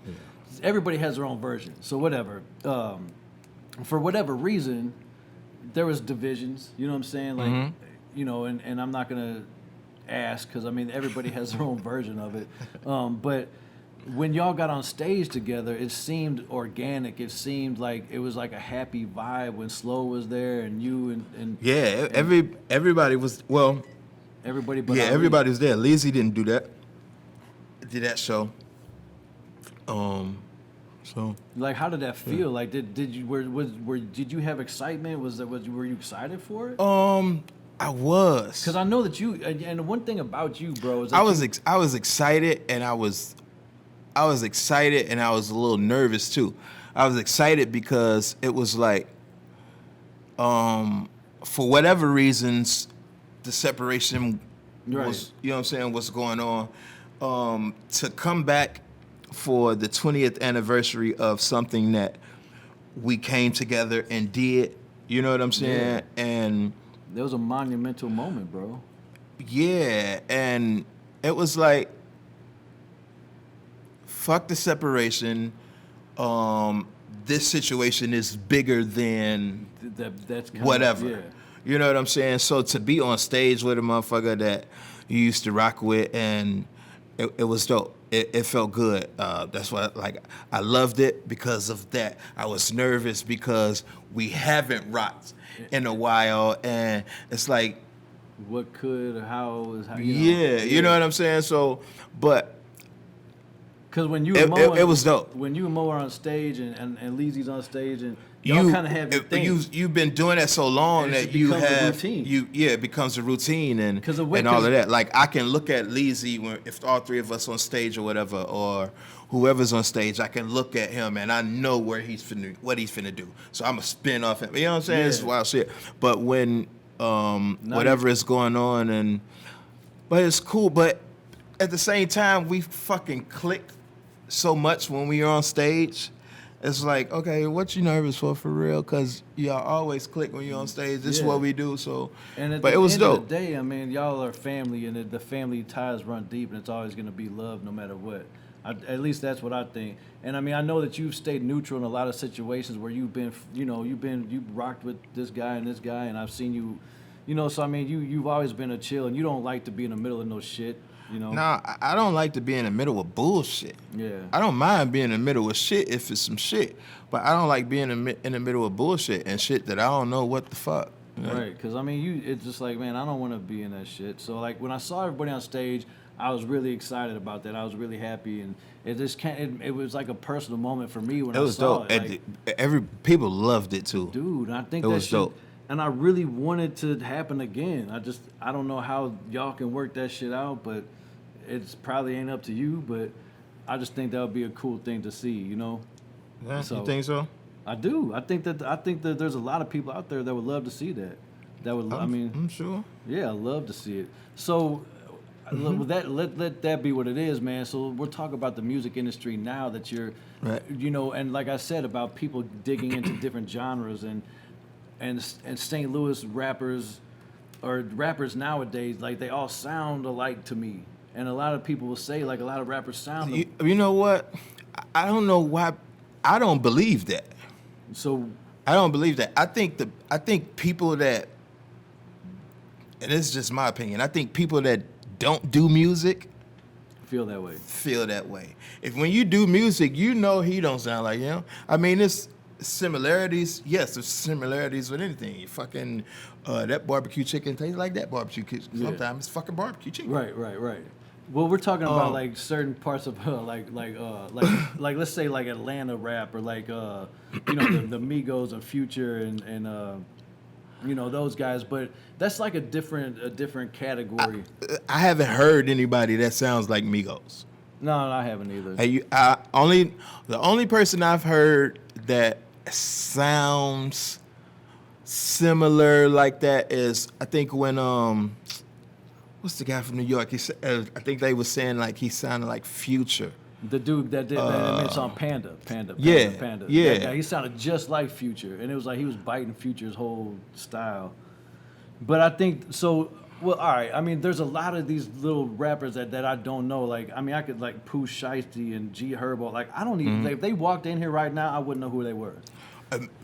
everybody has their own version. So whatever. For whatever reason, there was divisions. You know what I'm saying? Like, and I'm not gonna. ask because I mean everybody has their own version of it. But when y'all got on stage together, it seemed organic. It seemed like it was like a happy vibe when Slow was there and you and Yeah, and everybody was everybody. But yeah, Ali. everybody was there. Lizzie didn't do that. Did that show. So Like, how did that feel? Like, did you did you have excitement? Were you excited for it? I was. Because I know that you and the one thing about you, bro, is that I was excited and I was excited and I was a little nervous too. I was excited because it was like for whatever reasons the separation Right. was, you know what I'm saying, what's going on, to come back for the 20th anniversary of something that we came together and did, you know what I'm saying? Yeah. And That was a monumental moment, bro. yeah, and it was like, fuck the separation. This situation is bigger than That's kind whatever. Of, yeah. You know what I'm saying? So to be on stage with a motherfucker that you used to rock with, and it was dope. It felt good. That's why, like, I loved it because of that. I was nervous because we haven't rocked in a while, and it's like, What could or how is how? you know what I'm saying? So, but Because when you and Mo, it was dope. When you and Mo are on stage and Leezy's on stage and y'all kind of have your thing. You've been doing that so long And that it you becomes a have routine. it becomes a routine and 'Cause the way- and all 'cause- of that. Like I can look at Leezy when if all three of us on stage or whatever, or whoever's on stage, I can look at him and I know what he's finna do. So I'm a spin off him. You know what I'm saying? It's Yeah. wild shit. But when whatever is going on but it's cool. But at the same time, we fucking clicked so much when we were on stage. It's like, okay, what you nervous for real? Because y'all always click when you're on stage. This is Yeah. what we do. So, And at but the it was end dope. of the day, I mean, y'all are family, and the family ties run deep, and it's always going to be love no matter what. At least that's what I think. And I mean, I know that you've stayed neutral in a lot of situations where you've been, you've rocked with this guy, and I've seen you, So I mean, you've always been a chill, and you don't like to be in the middle of no shit, Nah, I don't like to be in the middle of bullshit. Yeah. I don't mind being in the middle of shit if it's some shit, but I don't like being in the middle of bullshit and shit that I don't know what the fuck. You know? Right, because I mean, it's just like, man, I don't want to be in that shit. So like when I saw everybody on stage, I was really excited about that. I was really happy, and it just it was like a personal moment for me when It I was saw dope. it. Like, People loved it too. dude, I think It that was shit, dope. and I really want it to happen again. I don't know how y'all can work that shit out, but it's probably ain't up to you. But I just think that would be a cool thing to see, Yeah, So- you think so? I do. I think that there's a lot of people out there that would love to see that. I'm sure. Yeah, I love to see it. So, with that, let that be what it is, man. So we'll talk about the music industry now that you're, Right. and like I said about people digging into different genres and St. Louis rappers or rappers nowadays, like they all sound alike to me. And a lot of people will say like a lot of rappers sound. You know what? I don't know why. I don't believe that. So I don't believe that. I think people that, and this is just my opinion, I think people that don't do music feel that way. feel that way. If when you do music, you know he don't sound like him. I mean, it's similarities. Yes, there's similarities with anything. You fucking that barbecue chicken tastes like that barbecue chicken. Yeah. Sometimes it's fucking barbecue chicken. Right. Well, we're talking about like certain parts of like let's say like Atlanta rap or like the Migos and Future and those guys, but that's like a different category. I haven't heard anybody that sounds like Migos. No, I haven't either. The only person I've heard that sounds similar like that is I think when what's the guy from New York? I think they were saying like he sounded like Future. The dude that did that made song Panda. Yeah. That guy, he sounded just like Future, and it was like he was biting Future's whole style. But I think so. Well, all right. I mean, there's a lot of these little rappers that I don't know. Like, I mean, I could like Pooh Shiesty and G Herbo. Like, I don't even. If they walked in here right now, I wouldn't know who they were.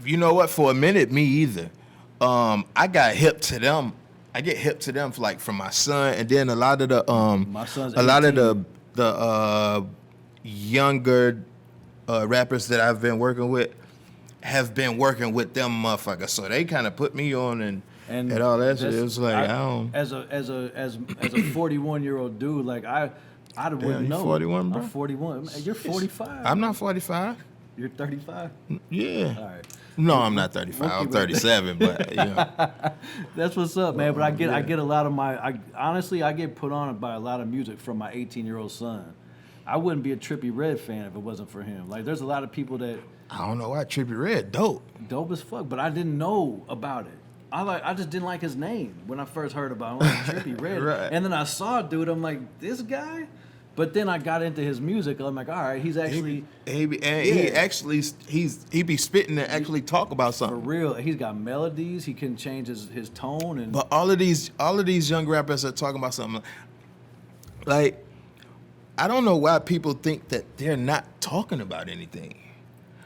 You know what? For a minute, me either. I got hip to them I get hip to them from my son, and then a lot of the My son's a lot of 18. the younger rappers that I've been working with have been working with them motherfuckers, so they kind of put me on and all that shit. It was like I don't. As a 41-year-old dude, like I wouldn't you know. 41, bro? I'm 41. You're 45. I'm not 45. You're 35. Yeah. All right. No, I'm not 35. I'm 37, but That's what's up, man. But I get a lot of honestly I get put on by a lot of music from my 18-year-old son. I wouldn't be a Trippie Redd fan if it wasn't for him. Like there's a lot of people that I don't know why Trippie Redd dope. Dope as fuck, but I didn't know about it. I just didn't like his name when I first heard about him. I'm like, Trippie Redd. Right. And then I saw dude, I'm like, this guy? But then I got into his music. I'm like, all right, he's actually he be spitting and actually talk about for something. real. He's got melodies. He can change his tone and But all of these young rappers are talking about something like I don't know why people think that they're not talking about anything.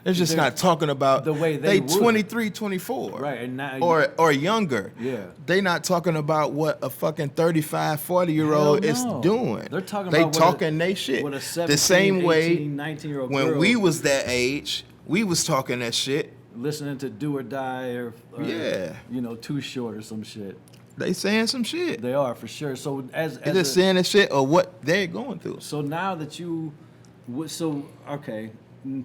They're just not talking about the way they would. 23, 24. Right, and now or younger. Yeah. They not talking about what a fucking 35, 40-year-old is no. doing. They're talking they about talking they shit. what a 17, the same 18, way 19-year-old when girl we was that age, we was talking that shit. listening to Do or Die or Yeah. Too Short or some shit. They saying some shit. They are for sure. So They just saying that shit or what they're going through. So now that okay,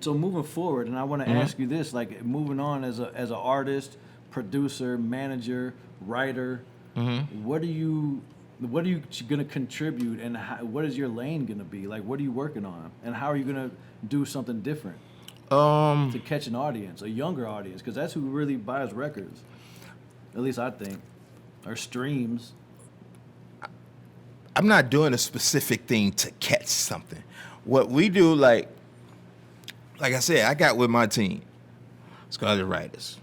so moving forward, and I want to ask you this: like moving on as an artist, producer, manager, writer, what are you gonna contribute, and what is your lane gonna be? Like, what are you working on, and how are you gonna do something different to catch an audience, a younger audience, because that's who really buys records. At least I think, or streams. I'm not doing a specific thing to catch something. What we do, like I said, I got with my team, Scarlet Writers,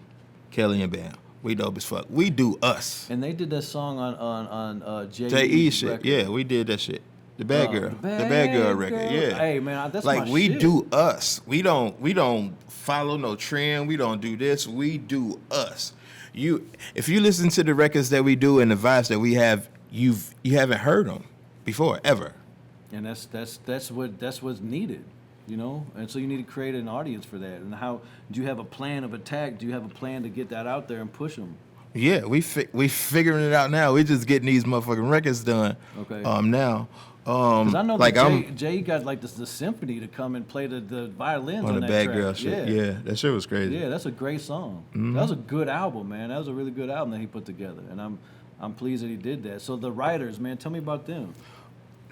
Kelly and Bam. We dope as fuck. We do us. And they did that song on J.E. shit. record. Yeah, we did that shit. The Bad Girl. The Bad Girl record. Yeah. Hey man, that's like my we shit. do us. We don't follow no trend. We don't do this. We do us. If you listen to the records that we do and the vibes that we have, you haven't heard them before ever. And that's what's needed, And so you need to create an audience for that. And how do you have a plan of attack? Do you have a plan to get that out there and push them? Yeah, we figuring it out now. We just getting these motherfucking records done. Okay. Now. Because I know that Jay got like the symphony to come and play the violins on the that Bad track. Girl shit. Yeah, that shit was crazy. Yeah, that's a great song. That was a good album, man. That was a really good album that he put together, and I'm pleased that he did that. So the writers, man, tell me about them.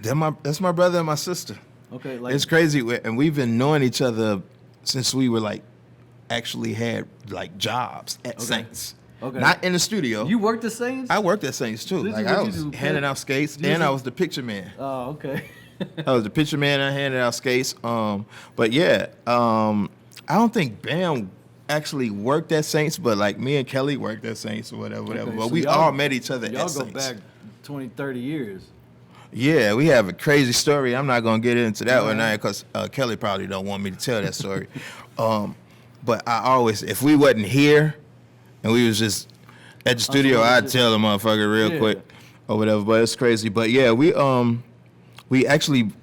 That's my brother and my sister. Okay, like It's crazy, and we've been knowing each other since we were actually had jobs at Saints. Okay. Not in the studio. You worked at Saints? I worked at Saints too. I was handing out skates, and I was the picture man. Oh, okay. I was the picture man. I handed out skates. But yeah, I don't think Bam actually worked at Saints, but me and Kelly worked at Saints or whatever. Okay, But so we all met each other y'all at go Saints. back 20, 30 years. Yeah, we have a crazy story. I'm not gonna get into that one now because Kelly probably don't want me to tell that story. But I always, if we wasn't here and we was just at the studio, I'd tell the motherfucker real quick or whatever. But it's crazy. But yeah, we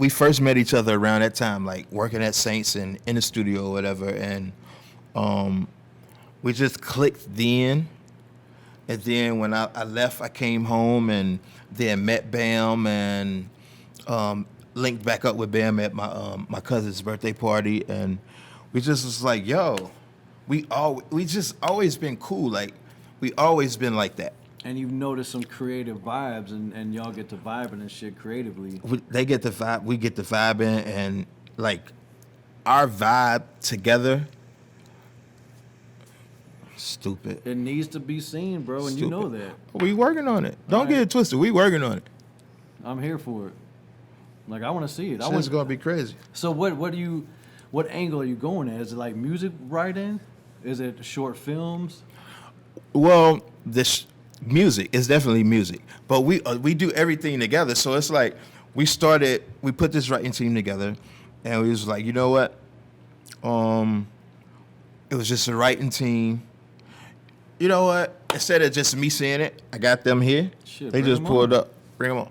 first met each other around that time, working at Saints and in the studio or whatever, and we just clicked then. And then when I left, I came home and then met Bam and linked back up with Bam at my cousin's birthday party, and we just was like, yo, we just always been cool. We always been like that. And you've noticed some creative vibes, and y'all get to vibing and shit creatively. They get the vibe, we get the vibing, and our vibe together. Stupid. It needs to be seen, bro, and you know that. We working on it. Don't get it twisted. We working on it. I'm here for it. I want to see it. It's gonna be crazy. So what angle are you going at? Is it music writing? Is it short films? Well, this music is definitely music, but we do everything together. So it's we put this writing team together, and we was like, you know what? It was just a writing team. You know what? instead of just me seeing it, I got them here. Shit, they bring just them pulled on. up. Bring them on.